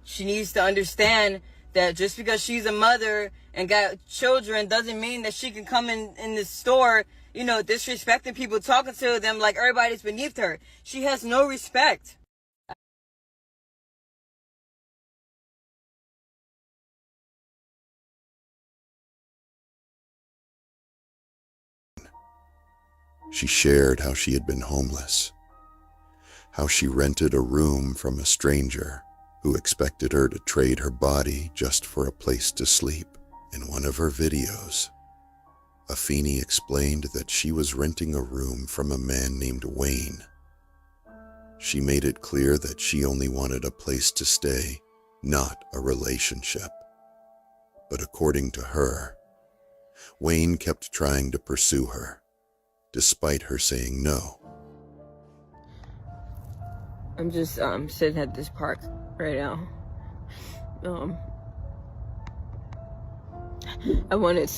She needs to understand that just because she's a mother and got children doesn't mean that she can come in the store, you know, disrespecting people, talking to them like everybody's beneath her. She has no respect. She shared how she had been homeless, how she rented a room from a stranger who expected her to trade her body just for a place to sleep. In one of her videos, Afeni explained that she was renting a room from a man named Wayne. She made it clear that she only wanted a place to stay, not a relationship. But according to her, Wayne kept trying to pursue her, despite her saying no. I'm just sitting at this park right now. I wanted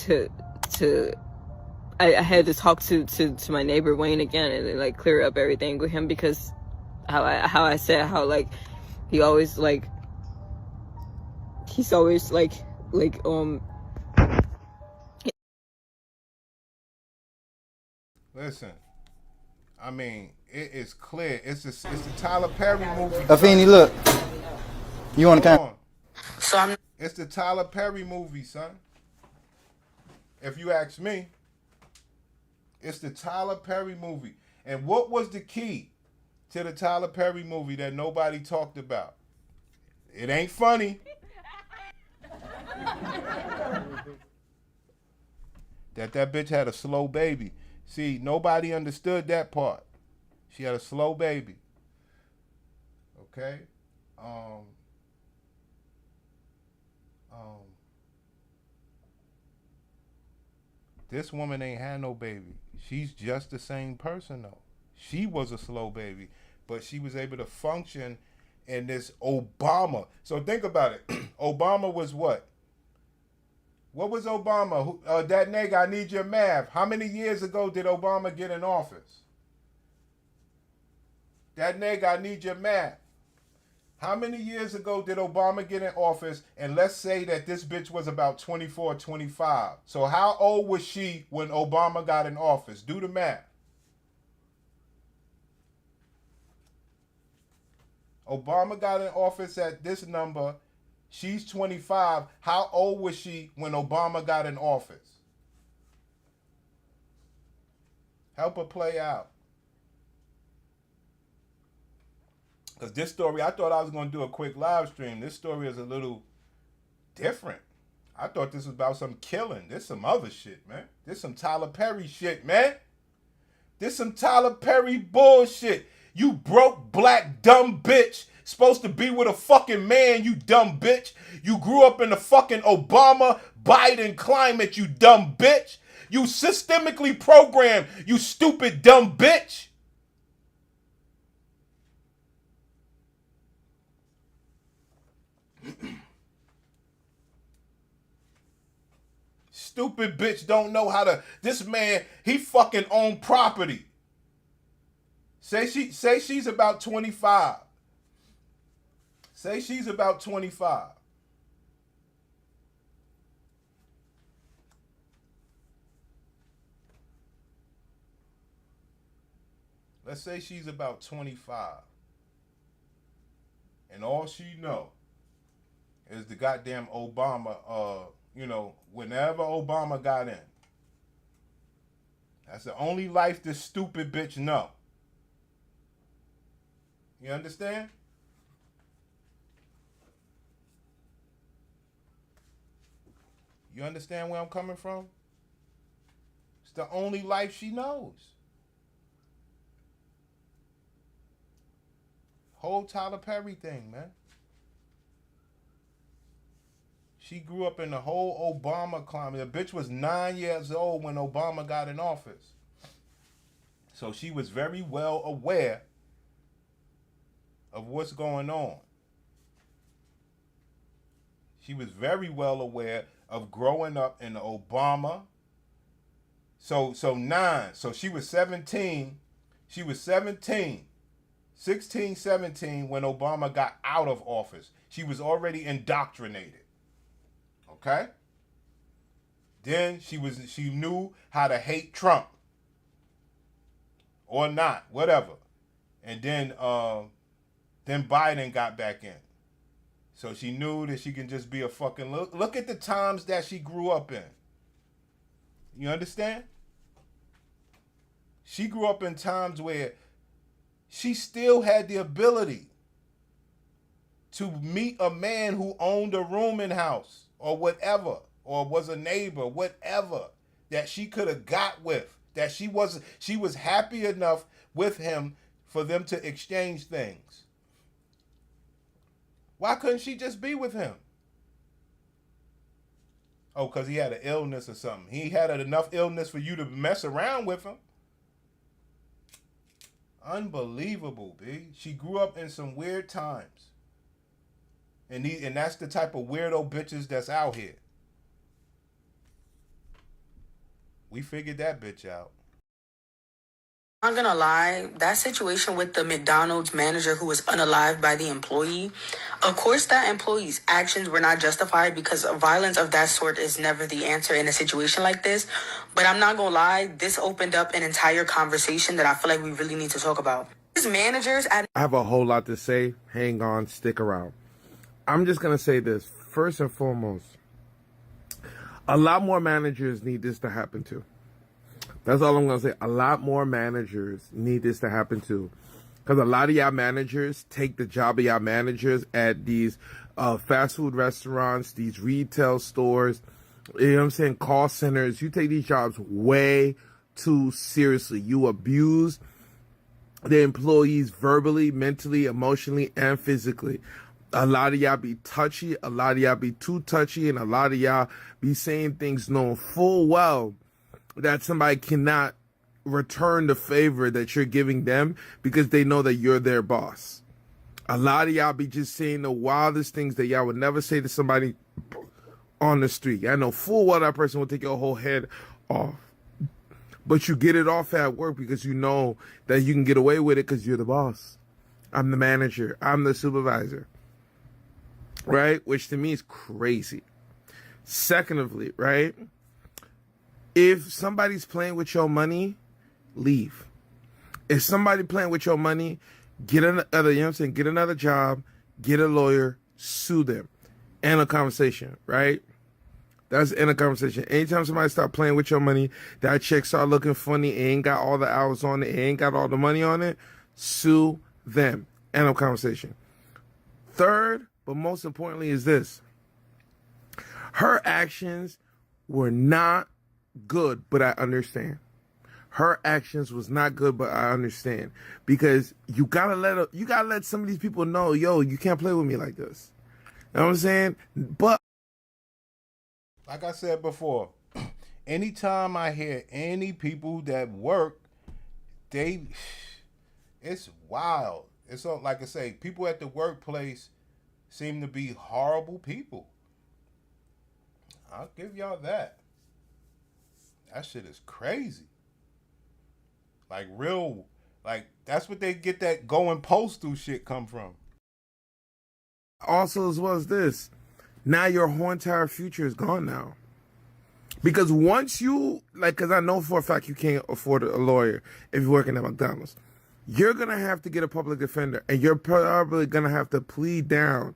I had to talk to my neighbor Wayne again and like clear up everything with him because how I said how like he's always Listen, I mean, it is clear. It's the Tyler Perry movie. Afeni, look. You want to Hold come? on. So I'm It's the Tyler Perry movie, son. If you ask me, it's the Tyler Perry movie. And what was the key to the Tyler Perry movie that nobody talked about? It ain't funny. that bitch had a slow baby. See, nobody understood that part. She had a slow baby. Okay? This woman ain't had no baby. She's just the same person though. She was a slow baby, but she was able to function in this Obama. So think about it. Obama was what? What was Obama? That nigga, I need your math. How many years ago did Obama get in office? That nigga, I need your math. How many years ago did Obama get in office? And let's say that this bitch was about 24, 25. So how old was she when Obama got in office? Do the math. Obama got in office at this number. She's 25. How old was she when Obama got in office? Help her play out. Because this story, I thought I was going to do a quick live stream. This story is a little different. I thought this was about some killing. This some other shit, man. This some Tyler Perry shit, man. This some Tyler Perry bullshit. You broke black dumb bitch. Supposed to be with a fucking man, you dumb bitch. You grew up in the fucking Obama Biden climate, you dumb bitch. You systemically programmed, you stupid dumb bitch. Stupid bitch don't know how to. This man, he fucking own property. Say she's about 25. Say she's about 25. Let's say she's about 25. And all she know is the goddamn Obama, whenever Obama got in. That's the only life this stupid bitch know. You understand? You understand where I'm coming from? It's the only life she knows. Whole Tyler Perry thing, man. She grew up in the whole Obama climate. The bitch was 9 years old when Obama got in office. So she was very well aware of what's going on. She was very well aware of growing up in the Obama. So 9. So she was 17. She was 17, 16, 17 when Obama got out of office. She was already indoctrinated. Okay? Then she knew how to hate Trump. Or not, whatever. And then Biden got back in. So she knew that she can just be a fucking look at the times that she grew up in. You understand? She grew up in times where she still had the ability to meet a man who owned a rooming house or whatever, or was a neighbor, whatever, that she could have got with, that she was happy enough with him for them to exchange things. Why couldn't she just be with him? Oh, because he had an illness or something. He had enough illness for you to mess around with him. Unbelievable, B. She grew up in some weird times. And that's the type of weirdo bitches that's out here. We figured that bitch out. I'm not gonna lie, that situation with the McDonald's manager who was unalived by the employee, of course that employee's actions were not justified because violence of that sort is never the answer in a situation like this. But I'm not gonna lie, this opened up an entire conversation that I feel like we really need to talk about. These managers at I have a whole lot to say. Hang on, stick around. I'm just gonna say this. First and foremost, a lot more managers need this to happen to. That's all I'm going to say. A lot more managers need this to happen to. Because a lot of y'all managers take the job of y'all managers at these fast food restaurants, these retail stores, you know what I'm saying, call centers. You take these jobs way too seriously. You abuse the employees verbally, mentally, emotionally, and physically. A lot of y'all be touchy. A lot of y'all be too touchy. And a lot of y'all be saying things knowing full well that somebody cannot return the favor that you're giving them because they know that you're their boss. A lot of y'all be just saying the wildest things that y'all would never say to somebody on the street. I know full well that person will take your whole head off. But you get it off at work because you know that you can get away with it because you're the boss. I'm the manager. I'm the supervisor. Right? Which to me is crazy. Secondly, right? If somebody's playing with your money, leave. If somebody playing with your money, get another, you know what I'm saying, get another job, get a lawyer, sue them. End of conversation, right? That's end of conversation. Anytime somebody start playing with your money, that check start looking funny, it ain't got all the hours on it, it ain't got all the money on it, sue them. End of conversation. Third, but most importantly is this. Her actions were not good, but I understand. Her actions was not good, but I understand, because you gotta let some of these people know, yo, you can't play with me like this. You know what I'm saying? But like I said before, anytime I hear any people that work, it's wild. It's like I say, people at the workplace seem to be horrible people. I'll give y'all that. That shit is crazy. Like real, like that's what they get that going postal shit come from. also, as well as this, now your whole entire future is gone now. Because once you, like, because I know for a fact you can't afford a lawyer if you're working at McDonald's. You're going to have to get a public defender, and you're probably going to have to plead down.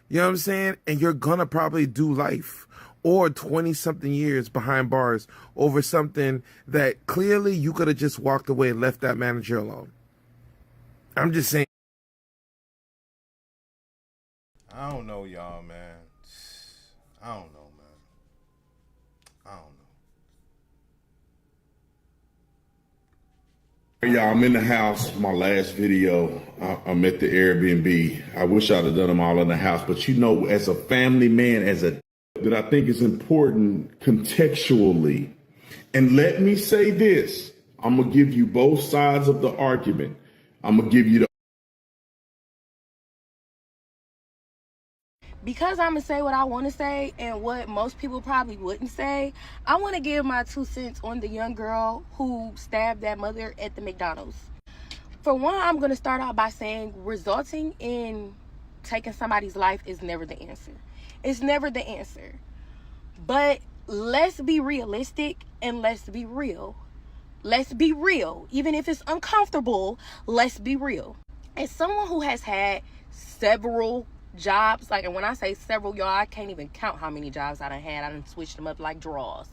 You know what I'm saying? And you're going to probably do life or 20-something years behind bars over something that clearly you could have just walked away and left that manager alone. I'm just saying. I don't know, y'all, man. I don't know, man. I don't know. Hey, y'all, I'm in the house. My last video, I'm at the Airbnb. I wish I'd have done them all in the house, but you know, as a family man, that I think is important contextually. And let me say this, I'm gonna give you both sides of the argument. I'm gonna give you the Because I'm going to say what I want to say and what most people probably wouldn't say, I want to give my 2 cents on the young girl who stabbed that mother at the McDonald's. For one, I'm going to start out by saying resulting in taking somebody's life is never the answer. It's never the answer. But let's be realistic and let's be real. Let's be real. Even if it's uncomfortable, let's be real. As someone who has had several jobs, like, and when I say several, y'all, I can't even count how many jobs I done had. I done switched them up like drawers.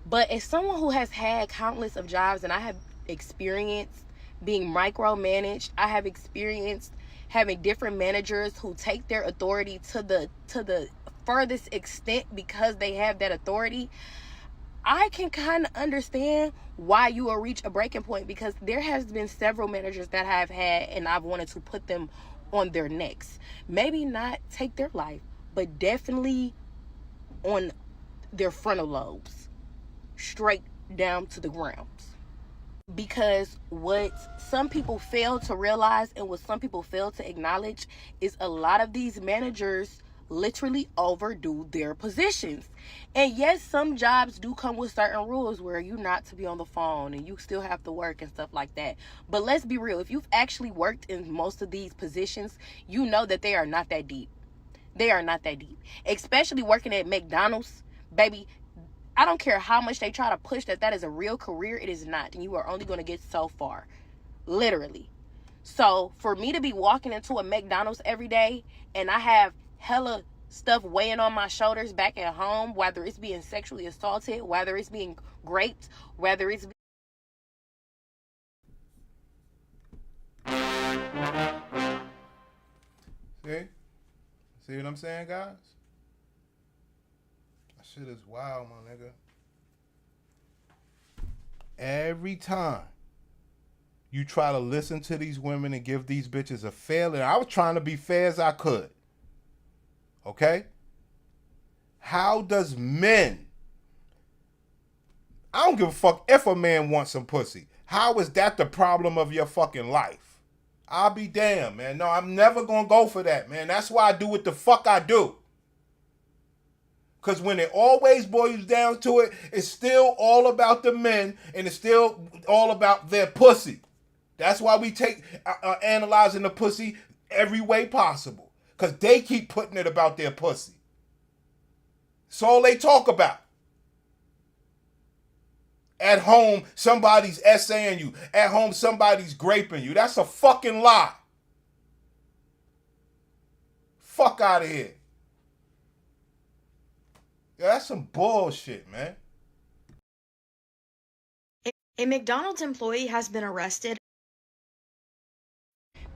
But as someone who has had countless of jobs, and I have experienced being micromanaged, I have experienced having different managers who take their authority to the furthest extent because they have that authority. I can kind of understand why you will reach a breaking point, because there has been several managers that I've had and I've wanted to put them on their necks. Maybe not take their life, but definitely on their frontal lobes, straight down to the ground. Because what some people fail to realize and what some people fail to acknowledge is a lot of these managers literally overdo their positions. And yes, some jobs do come with certain rules where you're not to be on the phone and you still have to work and stuff like that. But let's be real, if you've actually worked in most of these positions, you know that they are not that deep. They are not that deep. Especially working at McDonald's, baby. I don't care how much they try to push that is a real career. It is not. And you are only going to get so far. Literally. So for me to be walking into a McDonald's every day and I have hella stuff weighing on my shoulders back at home, whether it's being sexually assaulted, whether it's being raped, whether it's See what I'm saying, guys? That shit is wild, my nigga. Every time you try to listen to these women and give these bitches a fair, and I was trying to be fair as I could. Okay? How does men, I don't give a fuck if a man wants some pussy. How is that the problem of your fucking life? I'll be damned, man. No, I'm never gonna go for that, man. That's why I do what the fuck I do. Because when it always boils down to it, it's still all about the men and it's still all about their pussy. That's why we take analyzing the pussy every way possible. Because they keep putting it about their pussy. That's all they talk about. At home, somebody's essaying you. At home, somebody's graping you. That's a fucking lie. Fuck out of here. Yeah, that's some bullshit, man. A McDonald's employee has been arrested.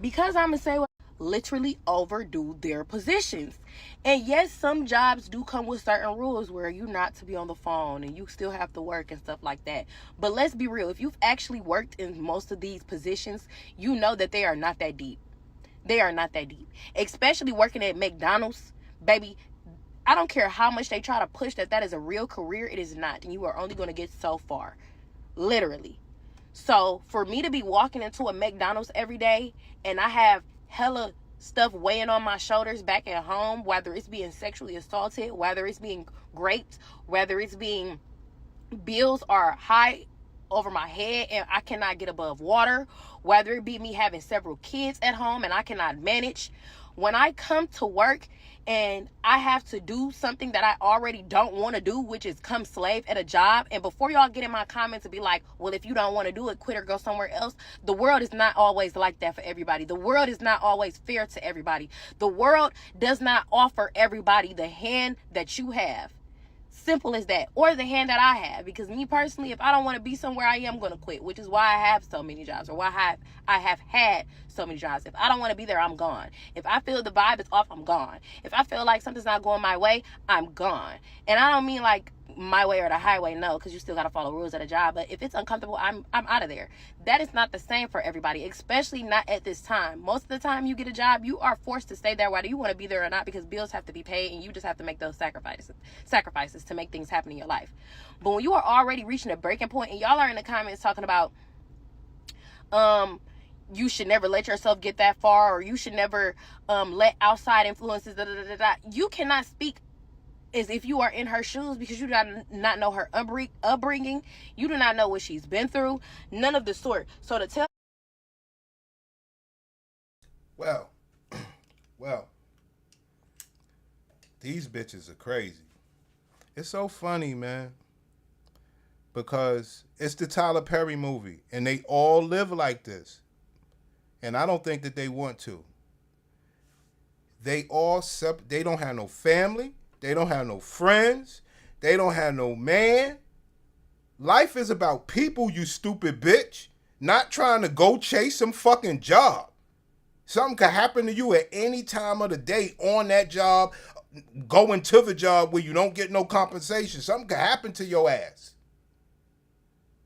because I'm gonna say, literally overdo their positions. And yes, some jobs do come with certain rules where you're not to be on the phone and you still have to work and stuff like that. But let's be real, if you've actually worked in most of these positions, you know that they are not that deep. They are not that deep. Especially working at McDonald's, baby. I don't care how much they try to push that is a real career. It is not. And you are only going to get so far. Literally. So for me to be walking into a McDonald's every day and I have hella stuff weighing on my shoulders back at home, whether it's being sexually assaulted, whether it's being raped, whether it's being bills are high over my head and I cannot get above water, whether it be me having several kids at home and I cannot manage. When I come to work and I have to do something that I already don't want to do, which is come slave at a job, and before y'all get in my comments and be like, well, if you don't want to do it, quit or go somewhere else, the world is not always like that for everybody. The world is not always fair to everybody. The world does not offer everybody the hand that you have. Simple as that. Or the hand that I have. Because me personally, if I don't want to be somewhere, I am going to quit. Which is why I have so many jobs. Or why I have had so many jobs. If I don't want to be there, I'm gone. If I feel the vibe is off, I'm gone. If I feel like something's not going my way, I'm gone. And I don't mean like my way or the highway, no, because you still got to follow rules at a job. But if it's uncomfortable, I'm out of there. That is not the same for everybody, especially not at this time. Most of the time you get a job, you are forced to stay there whether you want to be there or not, because bills have to be paid and you just have to make those sacrifices to make things happen in your life. But when you are already reaching a breaking point, and y'all are in the comments talking about you should never let yourself get that far, or you should never let outside influences you cannot speak as if you are in her shoes, because you do not know her upbringing. You do not know what she's been through. None of the sort. So to tell... Well, these bitches are crazy. It's so funny, man, because it's the Tyler Perry movie, and they all live like this. And I don't think that they want to. They don't have no family. They don't have no friends. They don't have no man. Life is about people, you stupid bitch. Not trying to go chase some fucking job. Something could happen to you at any time of the day on that job, going to the job where you don't get no compensation. Something could happen to your ass.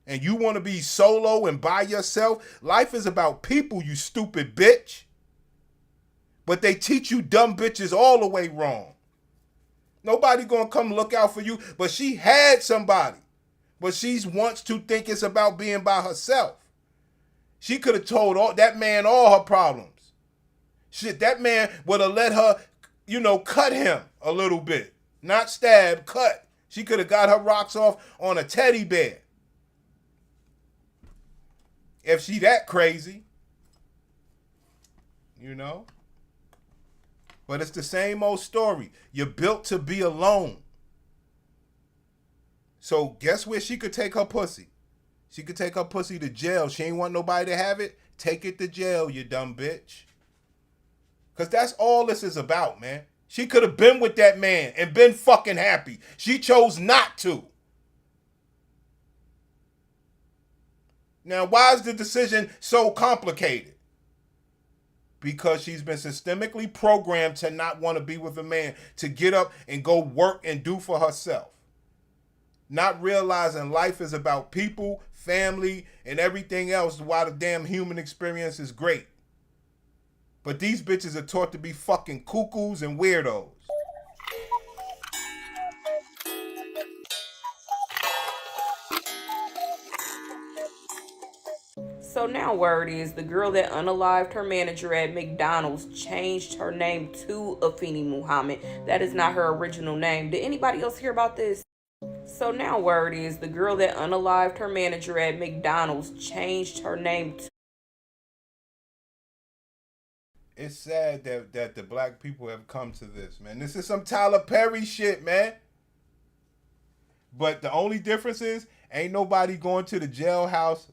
And you want to be solo and by yourself. Life is about people, you stupid bitch. But they teach you dumb bitches all the way wrong. Nobody gonna come look out for you, but she had somebody. But she wants to think it's about being by herself. She could have told that man all her problems. Shit, that man would have let her, cut him a little bit. Not stab, cut. She could have got her rocks off on a teddy bear. If she that crazy. But it's the same old story. You're built to be alone. So guess where she could take her pussy? She could take her pussy to jail. She ain't want nobody to have it. Take it to jail, you dumb bitch. Because that's all this is about, man. She could have been with that man and been fucking happy. She chose not to. Now, why is the decision so complicated? Because she's been systemically programmed to not want to be with a man, to get up and go work and do for herself. Not realizing life is about people, family, and everything else, why the damn human experience is great. But these bitches are taught to be fucking cuckoos and weirdos. So now word is the girl that unalived her manager at McDonald's changed her name to Afeni Muhammad. That is not her original name. Did anybody else hear about this? So now word is the girl that unalived her manager at McDonald's changed her name to... It's sad that the black people have come to this, man. This is some Tyler Perry shit, man. But the only difference is ain't nobody going to the jailhouse,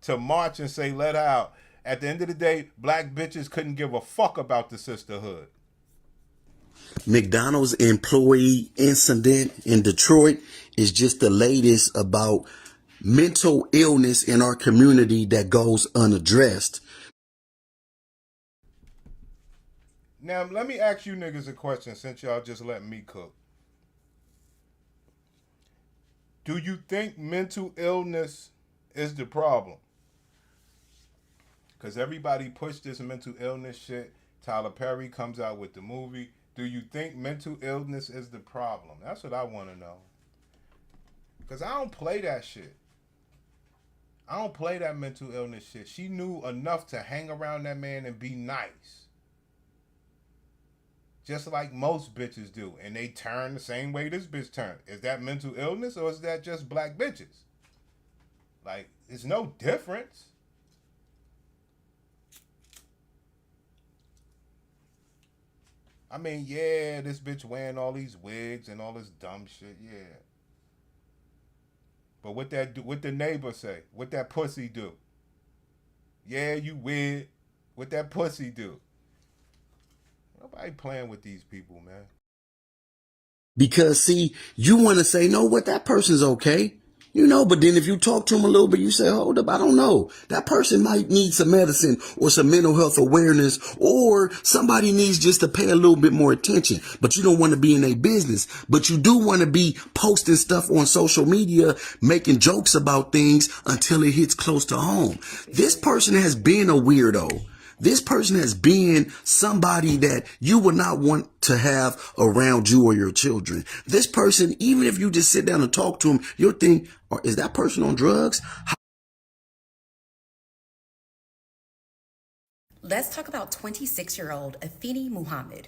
to march and say let her out. At the end of the day, black bitches couldn't give a fuck about the sisterhood. McDonald's employee incident in Detroit is just the latest about mental illness in our community that goes unaddressed. Now, let me ask you niggas a question since y'all just let me cook. Do you think mental illness is the problem? Because everybody pushed this mental illness shit. Tyler Perry comes out with the movie. Do you think mental illness is the problem? That's what I want to know. Because I don't play that shit. I don't play that mental illness shit. She knew enough to hang around that man and be nice. Just like most bitches do. And they turn the same way this bitch turned. Is that mental illness or is that just black bitches? Like, it's no difference. I mean, yeah, this bitch wearing all these wigs and all this dumb shit, yeah. But what the neighbor say? What that pussy do? Yeah, you weird. What that pussy do? Nobody playing with these people, man. Because see, you want to say, no, what, that person's okay. You know, but then if you talk to them a little bit, you say, hold up, I don't know. That person might need some medicine or some mental health awareness, or somebody needs just to pay a little bit more attention. But you don't want to be in their business. But you do want to be posting stuff on social media, making jokes about things until it hits close to home. This person has been a weirdo. This person has been somebody that you would not want to have around you or your children. This person, even if you just sit down and talk to him, you'll think, is that person on drugs? Let's talk about 26-year-old Afeni Muhammad.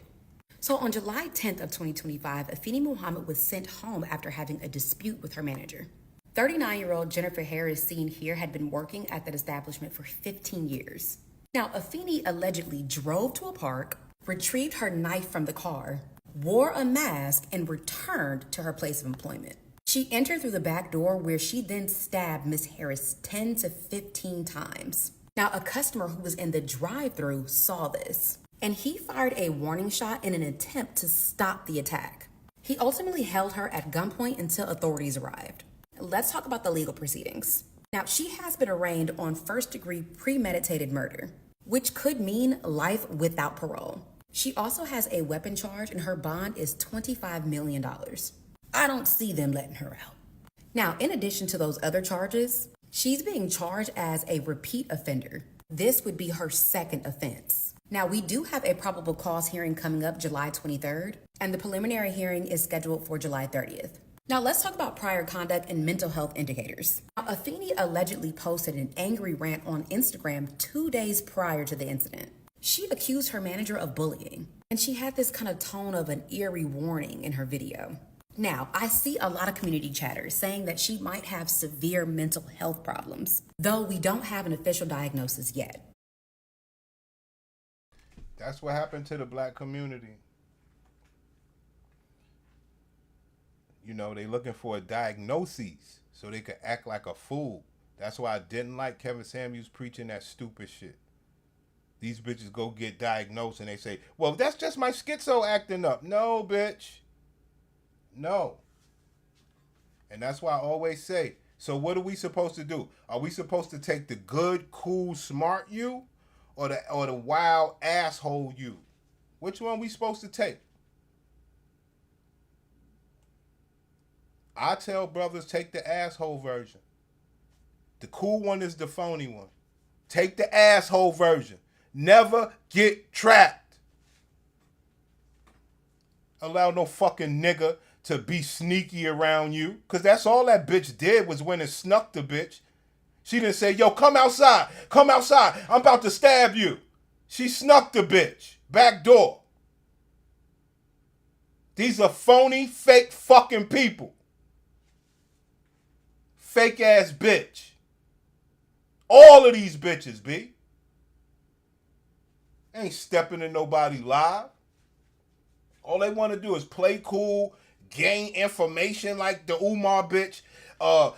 So on July 10th of 2025, Afeni Muhammad was sent home after having a dispute with her manager. 39-year-old Jennifer Harris, seen here, had been working at that establishment for 15 years. Now, Afeni allegedly drove to a park, retrieved her knife from the car, wore a mask, and returned to her place of employment. She entered through the back door, where she then stabbed Miss Harris 10 to 15 times. Now, a customer who was in the drive-thru saw this, and he fired a warning shot in an attempt to stop the attack. He ultimately held her at gunpoint until authorities arrived. Let's talk about the legal proceedings. Now, she has been arraigned on first-degree premeditated murder, which could mean life without parole. She also has a weapon charge, and her bond is $25 million. I don't see them letting her out. Now, in addition to those other charges, she's being charged as a repeat offender. This would be her second offense. Now, we do have a probable cause hearing coming up July 23rd, and the preliminary hearing is scheduled for July 30th. Now, let's talk about prior conduct and mental health indicators. Now, Afeni allegedly posted an angry rant on Instagram 2 days prior to the incident. She accused her manager of bullying, and she had this kind of tone of an eerie warning in her video. Now, I see a lot of community chatters saying that she might have severe mental health problems, though we don't have an official diagnosis yet. That's what happened to the black community. You know, they looking for a diagnosis so they could act like a fool. That's why I didn't like Kevin Samuels preaching that stupid shit. These bitches go get diagnosed and they say, well, that's just my schizo acting up. No, bitch. No. And that's why I always say, so what are we supposed to do? Are we supposed to take the good, cool, smart you or the wild asshole you? Which one we supposed to take? I tell brothers, take the asshole version. The cool one is the phony one. Take the asshole version. Never get trapped. Allow no fucking nigga to be sneaky around you. Because that's all that bitch did was when it snuck the bitch. She didn't say, yo, come outside. Come outside. I'm about to stab you. She snuck the bitch. Back door. These are phony, fake fucking people. Fake ass bitch. All of these bitches, B. Ain't stepping in nobody live. All they want to do is play cool, gain information like the Umar bitch,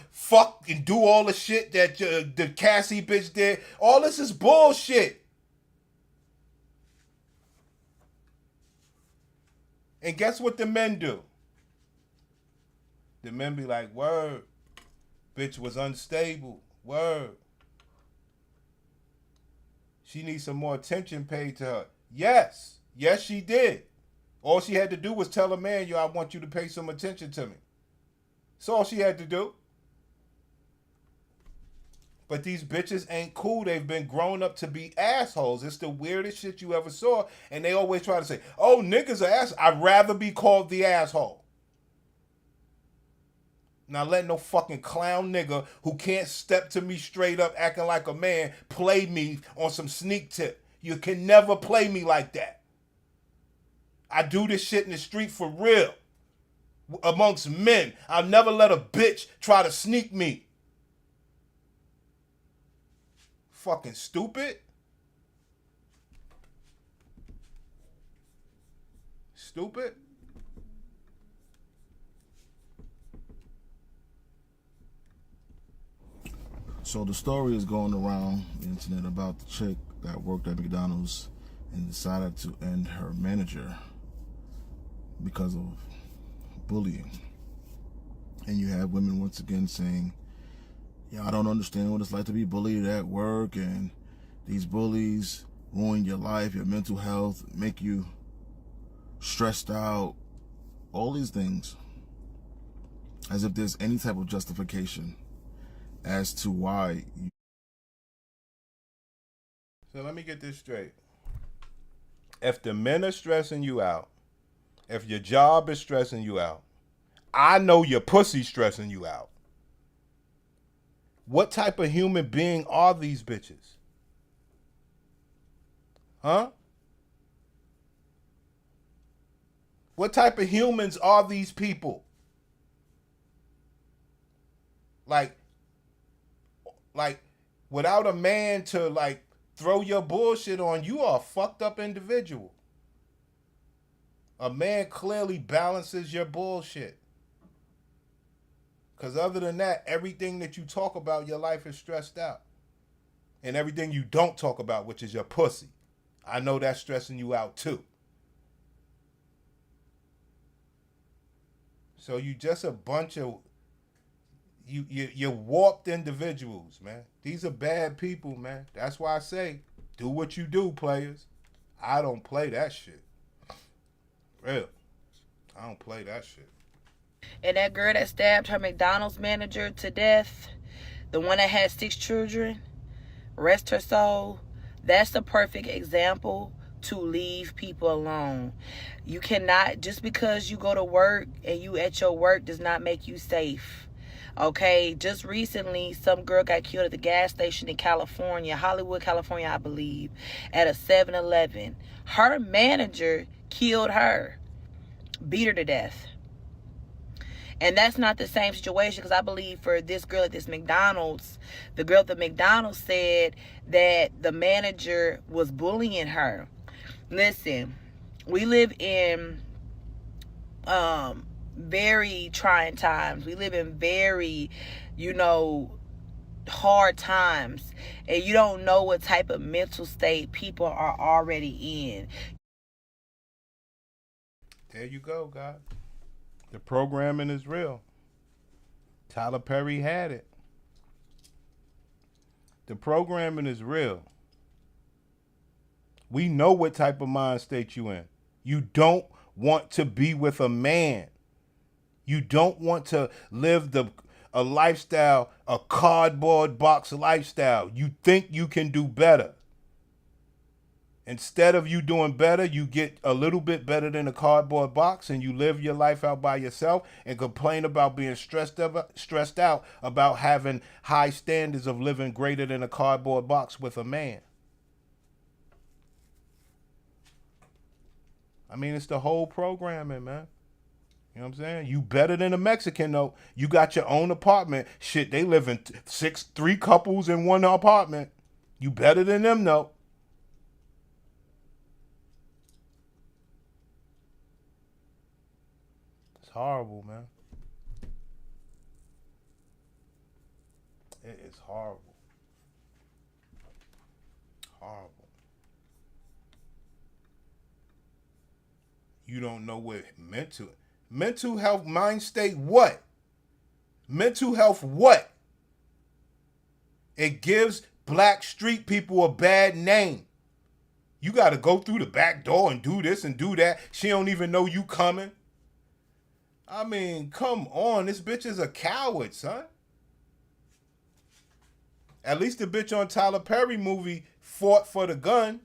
fuck and do all the shit that the Cassie bitch did. All this is bullshit. And guess what the men do? The men be like, word. Bitch was unstable. Word. She needs some more attention paid to her. Yes. Yes, she did. All she had to do was tell a man, yo, I want you to pay some attention to me. That's all she had to do. But these bitches ain't cool. They've been grown up to be assholes. It's the weirdest shit you ever saw. And they always try to say, oh, niggas are assholes. I'd rather be called the asshole. Now let no fucking clown nigga who can't step to me straight up acting like a man play me on some sneak tip. You can never play me like that. I do this shit in the street for real. Amongst men. I'll never let a bitch try to sneak me. Fucking stupid. Stupid. So the story is going around the internet about the chick that worked at McDonald's and decided to end her manager because of bullying. And you have women once again saying, yeah, I don't understand what it's like to be bullied at work, and these bullies ruin your life, your mental health, make you stressed out, all these things, as if there's any type of justification as to why. So let me get this straight. If the men are stressing you out, if your job is stressing you out, I know your pussy's stressing you out. What type of human being are these bitches? Huh? What type of humans are these people? Like without a man to like throw your bullshit on, you are a fucked up individual. A man clearly balances your bullshit. Because other than that, everything that you talk about, your life is stressed out. And everything you don't talk about, which is your pussy, I know that's stressing you out too. So you just a bunch of, you're warped individuals, man. These are bad people, man. That's why I say, do what you do, players. I don't play that shit. Real. I don't play that shit. And that girl that stabbed her McDonald's manager to death, the one that had 6 children, rest her soul, that's the perfect example to leave people alone. You cannot, just because you go to work and you at your work does not make you safe. Okay, just recently, some girl got killed at the gas station in California, Hollywood, California, I believe, at a 7-Eleven. Her manager killed her, beat her to death. And that's not the same situation, because I believe for this girl at this McDonald's, the girl at the McDonald's said that the manager was bullying her. Listen, we live in very trying times. We live in very, hard times. And you don't know what type of mental state people are already in. There you go, God. The programming is real. Tyler Perry had it. The programming is real. We know what type of mind state you in. You don't want to be with a man. You don't want to live a lifestyle, a cardboard box lifestyle. You think you can do better. Instead of you doing better, you get a little bit better than a cardboard box, and you live your life out by yourself and complain about being stressed out about having high standards of living greater than a cardboard box with a man. I mean, it's the whole programming, man. You know what I'm saying? You better than a Mexican, though. You got your own apartment. Shit, they live in 3 couples in one apartment. You better than them, though. It's horrible, man. It is horrible. Horrible. You don't know what mental health mind state what? Mental health what? It gives black street people a bad name. You got to go through the back door and do this and do that. She don't even know you coming. I mean, come on. This bitch is a coward, son. At least the bitch on Tyler Perry movie fought for the gun.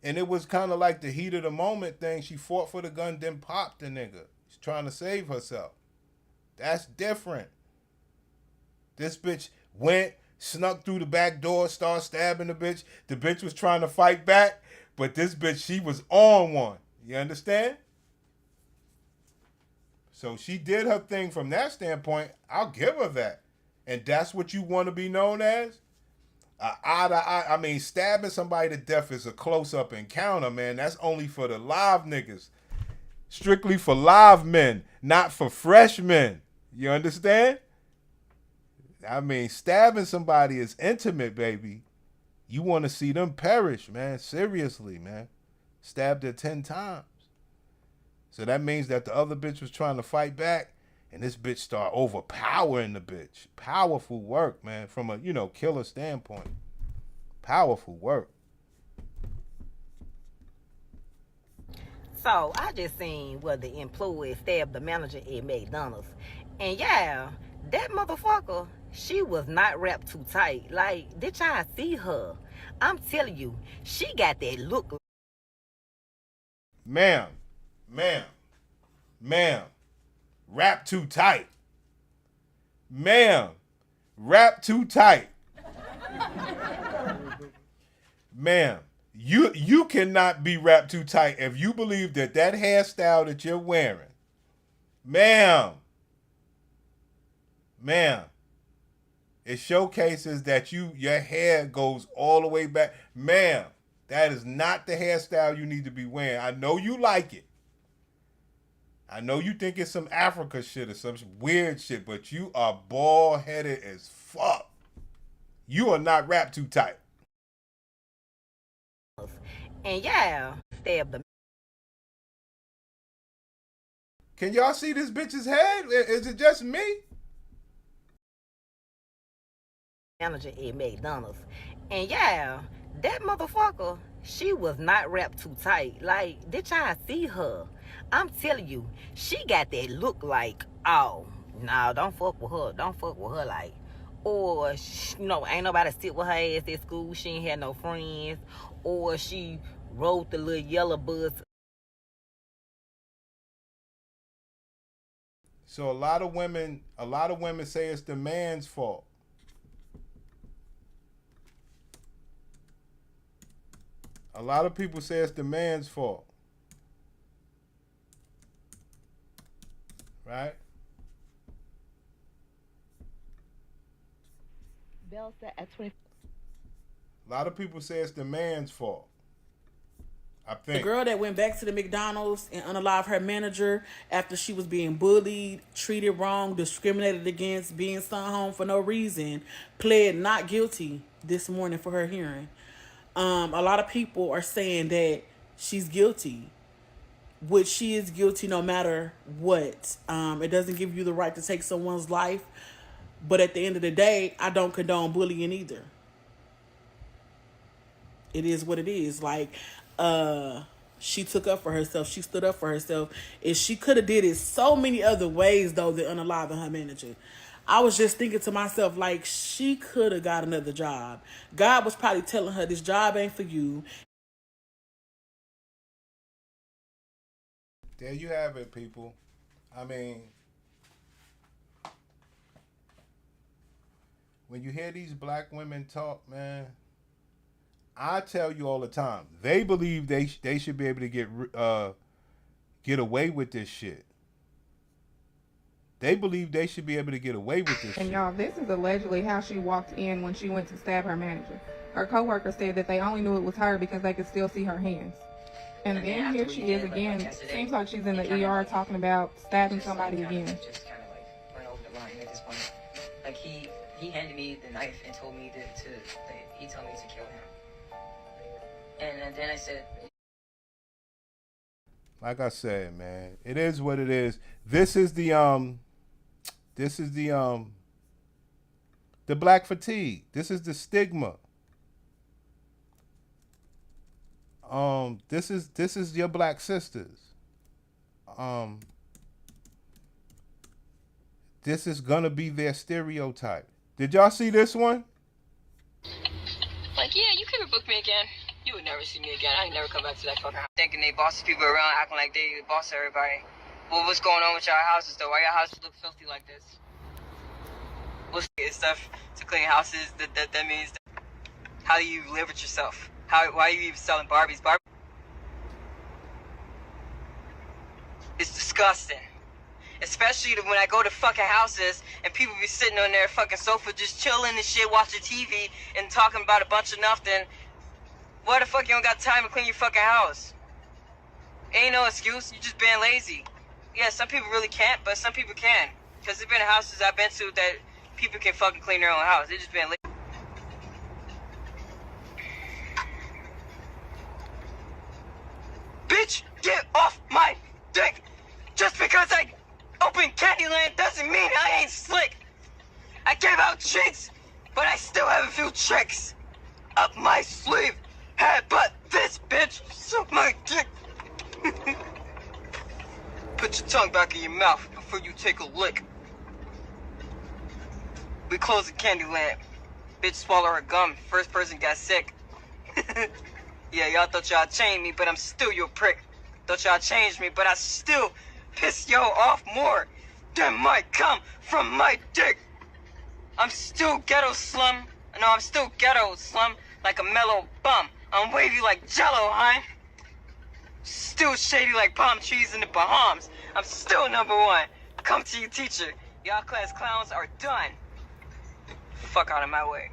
And it was kind of like the heat of the moment thing. She fought for the gun, then popped the nigga. She's trying to save herself. That's different. This bitch went, snuck through the back door, started stabbing the bitch. The bitch was trying to fight back, but this bitch, she was on one. You understand? So she did her thing from that standpoint. I'll give her that. And that's what you want to be known as? Eye to eye. I mean, stabbing somebody to death is a close-up encounter, man. That's only for the live niggas. Strictly for live men, not for fresh men. You understand? I mean, stabbing somebody is intimate, baby. You want to see them perish, man. Seriously, man. Stabbed her 10 times. So that means that the other bitch was trying to fight back, and this bitch started overpowering the bitch. Powerful work, man, from a, killer standpoint. Powerful work. So I just seen where the employee stabbed the manager at McDonald's. And yeah, that motherfucker, she was not wrapped too tight. Like, did y'all see her? I'm telling you, she got that look. Ma'am, wrap too tight. Ma'am, wrap too tight. Ma'am, you cannot be wrapped too tight if you believe that hairstyle that you're wearing. Ma'am, it showcases that your hair goes all the way back. Ma'am, that is not the hairstyle you need to be wearing. I know you like it. I know you think it's some Africa shit or some weird shit, but you are bald-headed as fuck. You are not wrapped too tight. And yeah, stabbed the. Can y'all see this bitch's head? Is it just me? Manager at McDonald's. And yeah, that motherfucker, she was not wrapped too tight. Like, did y'all see her? I'm telling you, she got that look like, oh, no, don't fuck with her. Don't fuck with her, like. Or, ain't nobody sit with her ass at school. She ain't had no friends. Or she rode the little yellow bus. So a lot of women say it's the man's fault. A lot of people say it's the man's fault. Right? Bell said at 20. A lot of people say it's the man's fault. I think. The girl that went back to the McDonald's and unalived her manager after she was being bullied, treated wrong, discriminated against, being sent home for no reason, pled not guilty this morning for her hearing. A lot of people are saying that she's guilty, which she is guilty no matter what. It doesn't give you the right to take someone's life, but at the end of the day, I don't condone bullying either. It is what it is. Like, she took up for herself. She stood up for herself. And she could have did it so many other ways, though, than unaliving her manager. I was just thinking to myself, like, she could have got another job. God was probably telling her, this job ain't for you. There you have it, people. I mean, when you hear these black women talk, man, I tell you all the time, they believe they should be able to get away with this shit. They believe they should be able to get away with this shit. And y'all, this is allegedly how she walked in when she went to stab her manager. Her coworker said that they only knew it was her because they could still see her hands. And then here she is again. Seems like she's in the ER talking about stabbing somebody again. Just kind of like run over the line at this point. Like he handed me the knife and told me that he told me to kill him. And then I said. Like I said, man, it is what it is. This is the black fatigue. This is the stigma. This is your black sisters. This is gonna be their stereotype. Did y'all see this one? Like, yeah, you could have booked me again. You would never see me again. I ain't never come back to that fucking house. Thinking they bossing people around, acting like they boss everybody. Well, what's going on with y'all houses, though? Why y'all houses look filthy like this? What's stuff to clean houses? That means that, how do you live with yourself? Why are you even selling Barbies? It's disgusting. Especially when I go to fucking houses and people be sitting on their fucking sofa just chilling and shit, watching TV and talking about a bunch of nothing. Why the fuck you don't got time to clean your fucking house? Ain't no excuse. You just being lazy. Yeah, some people really can't, but some people can. Because there's been houses I've been to that people can fucking clean their own house. They just being lazy. Bitch, get off my dick! Just because I open Candyland doesn't mean I ain't slick. I gave out treats, but I still have a few tricks up my sleeve. Hey, but this bitch suck my dick. Put your tongue back in your mouth before you take a lick. We closing Candyland. Bitch swallow her gum. First person got sick. Yeah, y'all thought y'all changed me, but I'm still your prick. Thought y'all changed me, but I still piss y'all off more than might come from my dick. I'm still ghetto slum. No, I'm still ghetto slum like a mellow bum. I'm wavy like Jello, huh? Still shady like palm trees in the Bahamas. I'm still number one. Come to your teacher. Y'all class clowns are done. Fuck out of my way.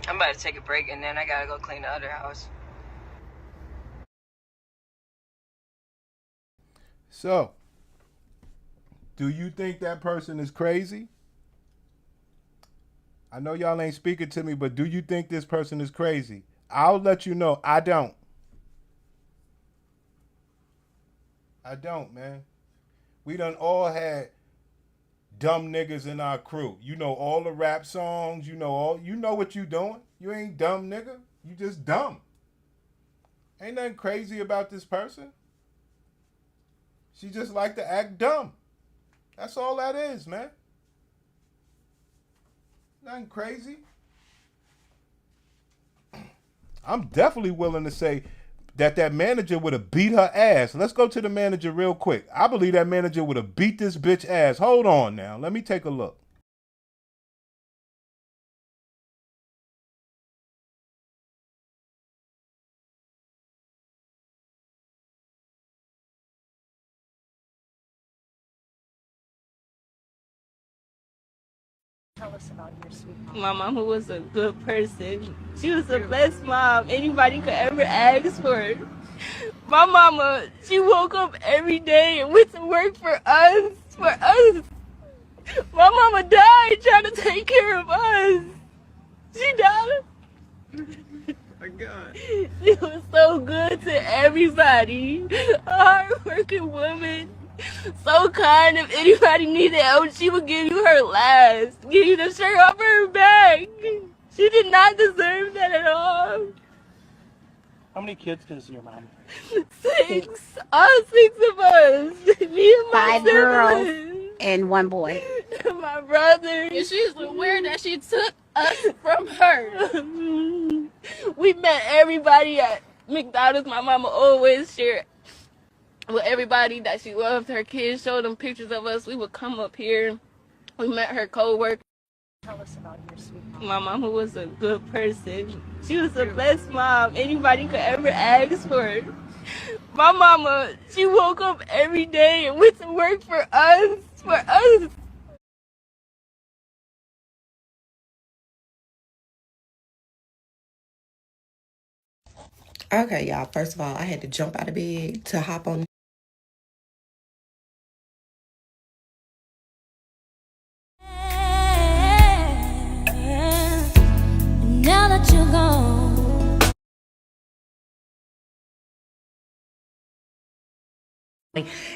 I'm about to take a break and then I gotta go clean the other house. So, do you think that person is crazy? I know y'all ain't speaking to me, but do you think this person is crazy? I'll let you know. I don't. I don't, man. We done all had dumb niggas in our crew. You know all the rap songs. You know what you doing. You ain't dumb, nigga. You just dumb. Ain't nothing crazy about this person. She just like to act dumb. That's all that is, man. Nothing crazy. I'm definitely willing to say that manager would have beat her ass. Let's go to the manager real quick. I believe that manager would have beat this bitch ass. Hold on now. Let me take a look. Tell us about your sweet mom. My mama was a good person. She was the best mom anybody could ever ask for. My mama, she woke up every day and went to work for us. My mama died trying to take care of us. She died. Oh God. She was so good to everybody. A hard-working woman. So kind. If anybody needed help, she would give you her last. Give you the shirt off her back. She did not deserve that at all. How many kids does your mom? 6. All 6 of us. Me and my 5 girls siblings. and 1 boy. My brother. And she's aware that she took us from her. We met everybody at McDonald's. My mama always shared with everybody that she loved her kids, showed them pictures of us. We would come up here. We met her co-worker. Tell us about your sweet mom. My mama was a good person. She was the best mom anybody could ever ask for. My mama, she woke up every day and went to work for us. Okay, y'all. First of all, I had to jump out of bed to hop on. Now that you're gone,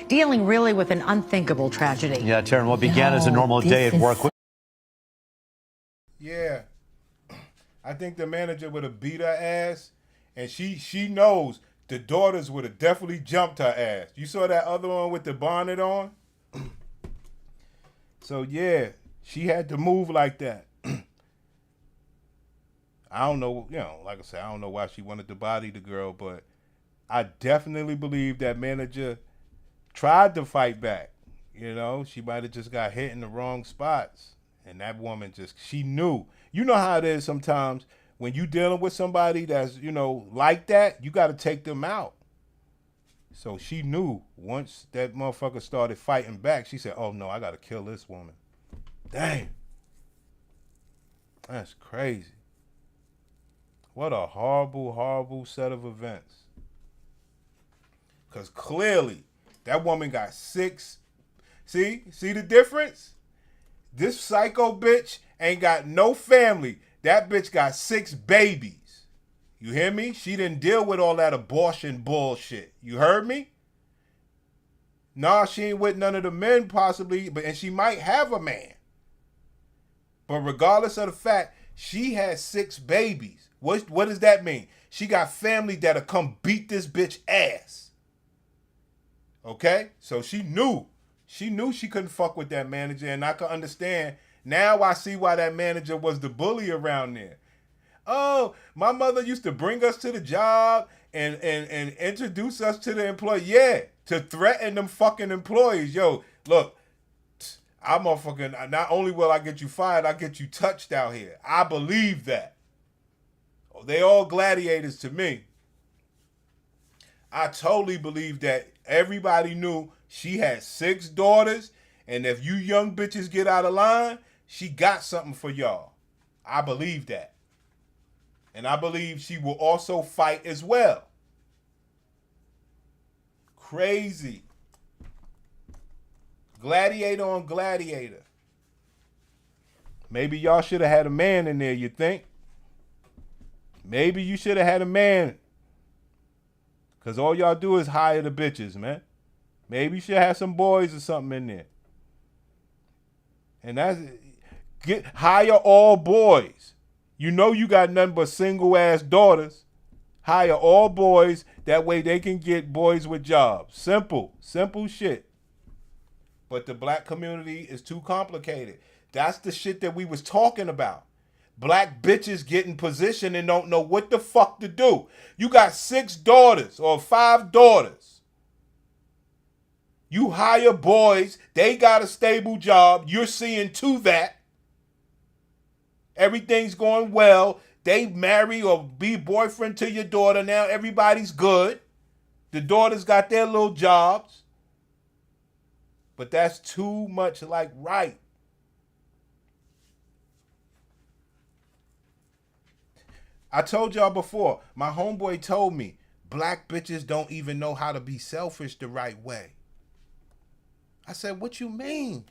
dealing really with an unthinkable tragedy. Yeah, Taryn, what began as a normal day at work Yeah. I think the manager would have beat her ass, and she knows the daughters would have definitely jumped her ass. You saw that other one with the bonnet on? So yeah, she had to move like that. I don't know, like I said, I don't know why she wanted to body the girl, but I definitely believe that manager tried to fight back. She might have just got hit in the wrong spots. And that woman she knew. You know how it is sometimes when you dealing with somebody that's, like that, you got to take them out. So she knew once that motherfucker started fighting back, she said, oh no, I got to kill this woman. Damn. That's crazy. What a horrible, horrible set of events. Because clearly, that woman got 6. See the difference? This psycho bitch ain't got no family. That bitch got 6 babies. You hear me? She didn't deal with all that abortion bullshit. You heard me? Nah, she ain't with none of the men possibly, and she might have a man. But regardless of the fact, she has 6 babies. What does that mean? She got family that'll come beat this bitch ass. Okay? So she knew. She knew she couldn't fuck with that manager, and I can understand. Now I see why that manager was the bully around there. Oh, my mother used to bring us to the job and introduce us to the employee. Yeah, to threaten them fucking employees. Yo, look, I'm motherfucking, not only will I get you fired, I get you touched out here. I believe that. They all gladiators to me. I totally believe that everybody knew she had 6 daughters, and if you young bitches get out of line, she got something for y'all. I believe that. And I believe she will also fight as well. Crazy. Gladiator on gladiator. Maybe y'all should have had a man in there, you think? Maybe you should have had a man. Because all y'all do is hire the bitches, man. Maybe you should have some boys or something in there. And hire all boys. You know you got nothing but single ass daughters. Hire all boys. That way they can get boys with jobs. Simple shit. But the black community is too complicated. That's the shit that we was talking about. Black bitches get in position and don't know what the fuck to do. You got 6 daughters or 5 daughters. You hire boys. They got a stable job. You're seeing to that. Everything's going well. They marry or be boyfriend to your daughter. Now everybody's good. The daughters got their little jobs. But that's too much like right. I told y'all before, my homeboy told me, black bitches don't even know how to be selfish the right way. I said, what you mean?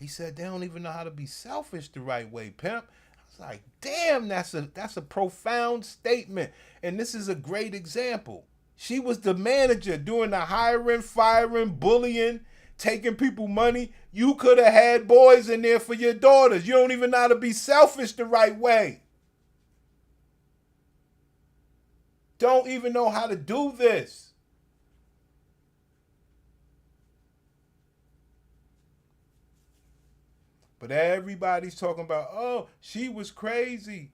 He said, they don't even know how to be selfish the right way, pimp. I was like, damn, that's a profound statement. And this is a great example. She was the manager doing the hiring, firing, bullying, taking people money. You could have had boys in there for your daughters. You don't even know how to be selfish the right way. Don't even know how to do this. But everybody's talking about, oh, she was crazy.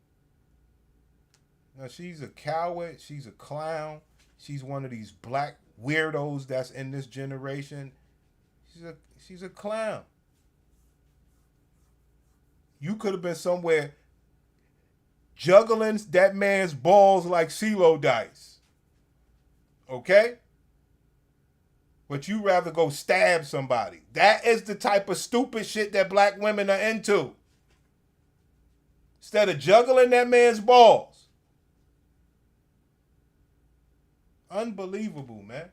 Now, she's a coward. She's a clown. She's one of these black weirdos that's in this generation. She's a clown. You could have been somewhere juggling that man's balls like CeeLo dice. Okay? But you rather go stab somebody. That is the type of stupid shit that black women are into. Instead of juggling that man's balls. Unbelievable, man.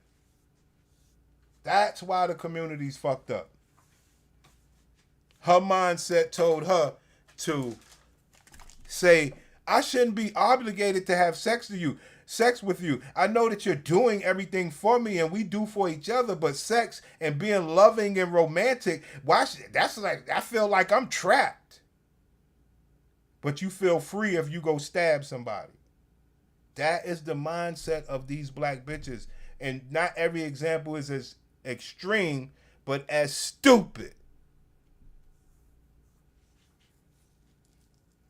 That's why the community's fucked up. Her mindset told her to say, I shouldn't be obligated to have sex with you. I know that you're doing everything for me and we do for each other, but sex and being loving and romantic, I feel like I'm trapped. but you feel free if you go stab somebody. That is the mindset of these black bitches. And not every example is as extreme, but as stupid.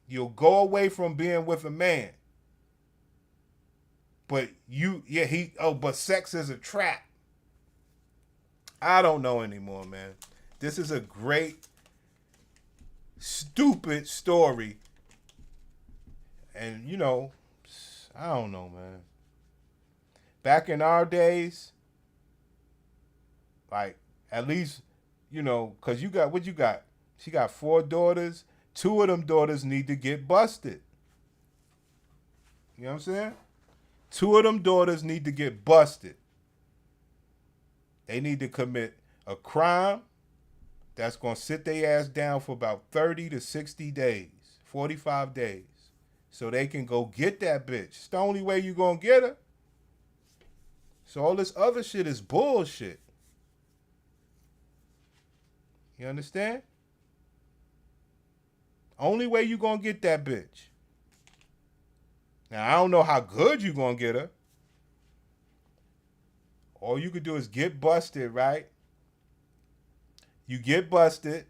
You'll go away from being with a man. But but sex is a trap. I don't know anymore, man. This is a great, stupid story. And, I don't know, man. Back in our days, like, at least, because what you got? She got 4 daughters. 2 of them daughters need to get busted. You know what I'm saying? 2 of them daughters need to get busted. They need to commit a crime that's going to sit their ass down for about 30 to 60 days, 45 days, so they can go get that bitch. It's the only way you going to get her. So all this other shit is bullshit. You understand? Only way you going to get that bitch. Now, I don't know how good you going to get her. All you could do is get busted, right? You get busted,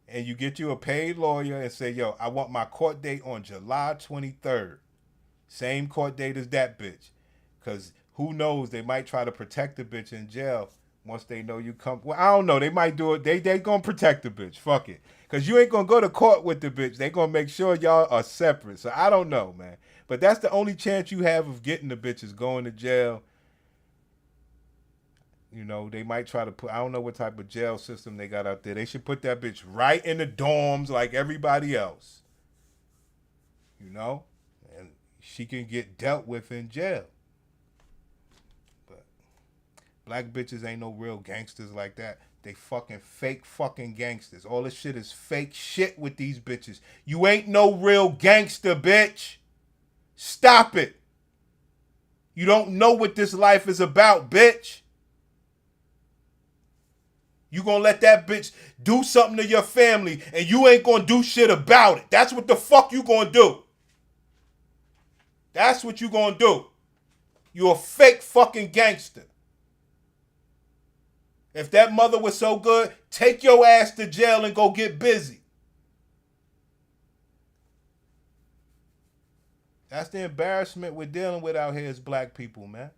and you get you a paid lawyer and say, yo, I want my court date on July 23rd. Same court date as that bitch. Because who knows, they might try to protect the bitch in jail once they know you come. Well, I don't know. They might do it. They going to protect the bitch. Fuck it. Because you ain't going to go to court with the bitch. They going to make sure y'all are separate. So I don't know, man. But that's the only chance you have of getting the bitch is going to jail. They might try to put, I don't know what type of jail system they got out there. They should put that bitch right in the dorms like everybody else. And she can get dealt with in jail. But black bitches ain't no real gangsters like that. They fucking fake fucking gangsters. All this shit is fake shit with these bitches. You ain't no real gangster, bitch. Stop it. You don't know what this life is about, bitch. You gonna let that bitch do something to your family and you ain't gonna do shit about it. That's what the fuck you gonna do. That's what you gonna do. You a fake fucking gangster. If that mother was so good, take your ass to jail and go get busy. That's the embarrassment we're dealing with out here as black people, man.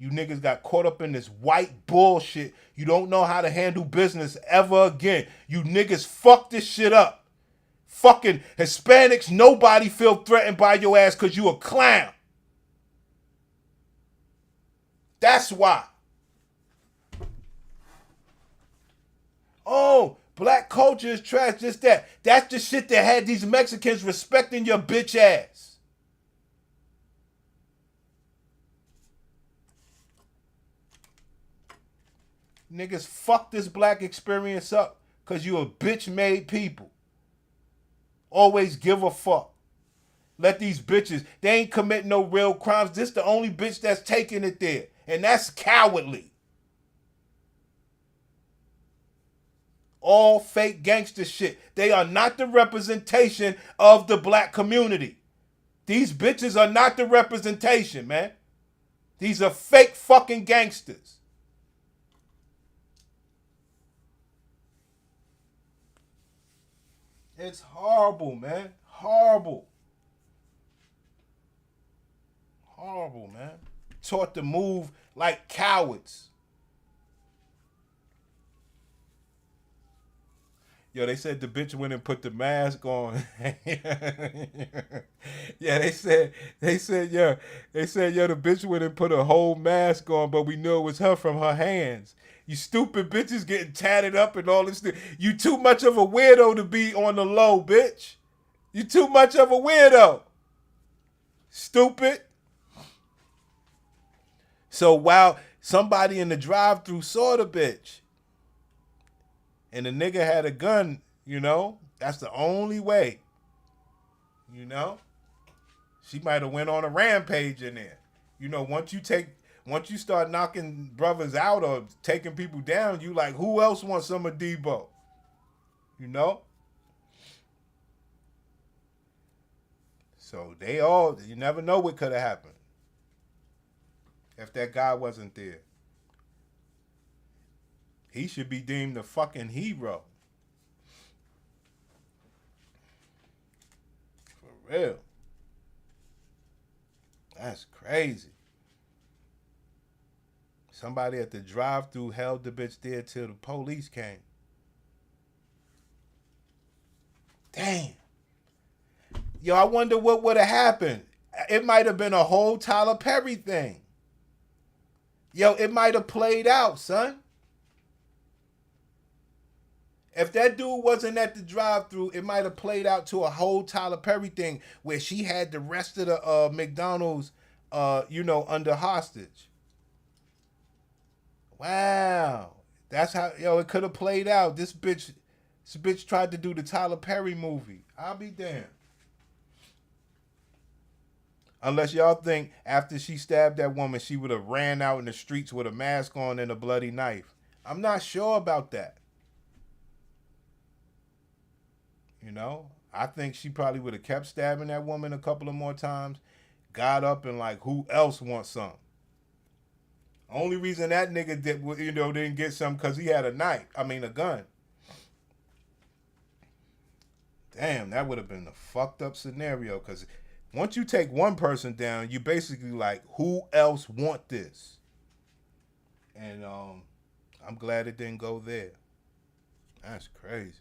You niggas got caught up in this white bullshit. You don't know how to handle business ever again. You niggas fuck this shit up. Fucking Hispanics, nobody feel threatened by your ass because you a clown. That's why. Oh, black culture is trash, just that. That's the shit that had these Mexicans respecting your bitch ass. Niggas fuck this black experience up because you a bitch-made people. Always give a fuck. Let these bitches, they ain't commit no real crimes. This the only bitch that's taking it there. And that's cowardly. All fake gangster shit. They are not the representation of the black community. These bitches are not the representation, man. These are fake fucking gangsters. It's horrible, man. Horrible. Horrible, man. Taught to move like cowards. Yo, they said the bitch went and put the mask on. Yeah, they said, the bitch went and put a whole mask on, but we knew it was her from her hands. You stupid bitches getting tatted up and all this. You too much of a weirdo to be on the low, bitch. You too much of a weirdo. Stupid. So while somebody in the drive-thru saw the bitch and the nigga had a gun, that's the only way. She might have went on a rampage in there. Once you start knocking brothers out or taking people down, you like, who else wants some of Debo? So you never know what could have happened if that guy wasn't there. He should be deemed a fucking hero. For real. That's crazy. Somebody at the drive-thru held the bitch there till the police came. Damn. Yo, I wonder what would have happened. It might have been a whole Tyler Perry thing. Yo, it might have played out, son. If that dude wasn't at the drive-thru, it might have played out to a whole Tyler Perry thing where she had the rest of the McDonald's, under hostage. Wow. That's how, it could have played out. This bitch tried to do the Tyler Perry movie. I'll be damned. Unless y'all think after she stabbed that woman, she would have ran out in the streets with a mask on and a bloody knife. I'm not sure about that. I think she probably would have kept stabbing that woman a couple of more times, got up and like, who else wants some? Only reason that nigga didn't get some because he had a gun. Damn, that would have been a fucked up scenario because once you take one person down, you basically like, who else want this? And I'm glad it didn't go there. That's crazy.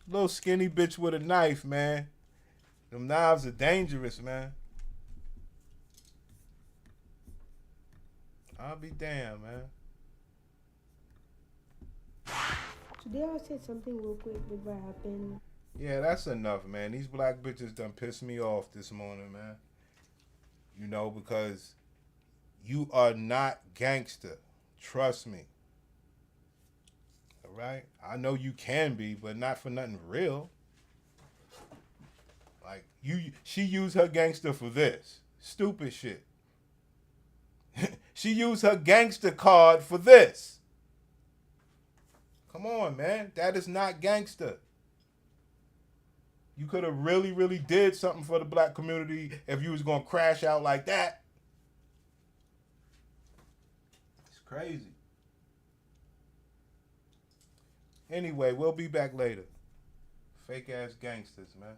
Little skinny bitch with a knife, man. Them knives are dangerous, man. I'll be damned, man. Today I said something real quick before it happened. Yeah, that's enough, man. These black bitches done pissed me off this morning, man. Because you are not gangster. Trust me. All right? I know you can be, but not for nothing real. Like, she used her gangster for this. Stupid shit. She used her gangster card for this. Come on, man. That is not gangster. You could have really, really did something for the black community if you was going to crash out like that. It's crazy. Anyway, we'll be back later. Fake ass gangsters, man.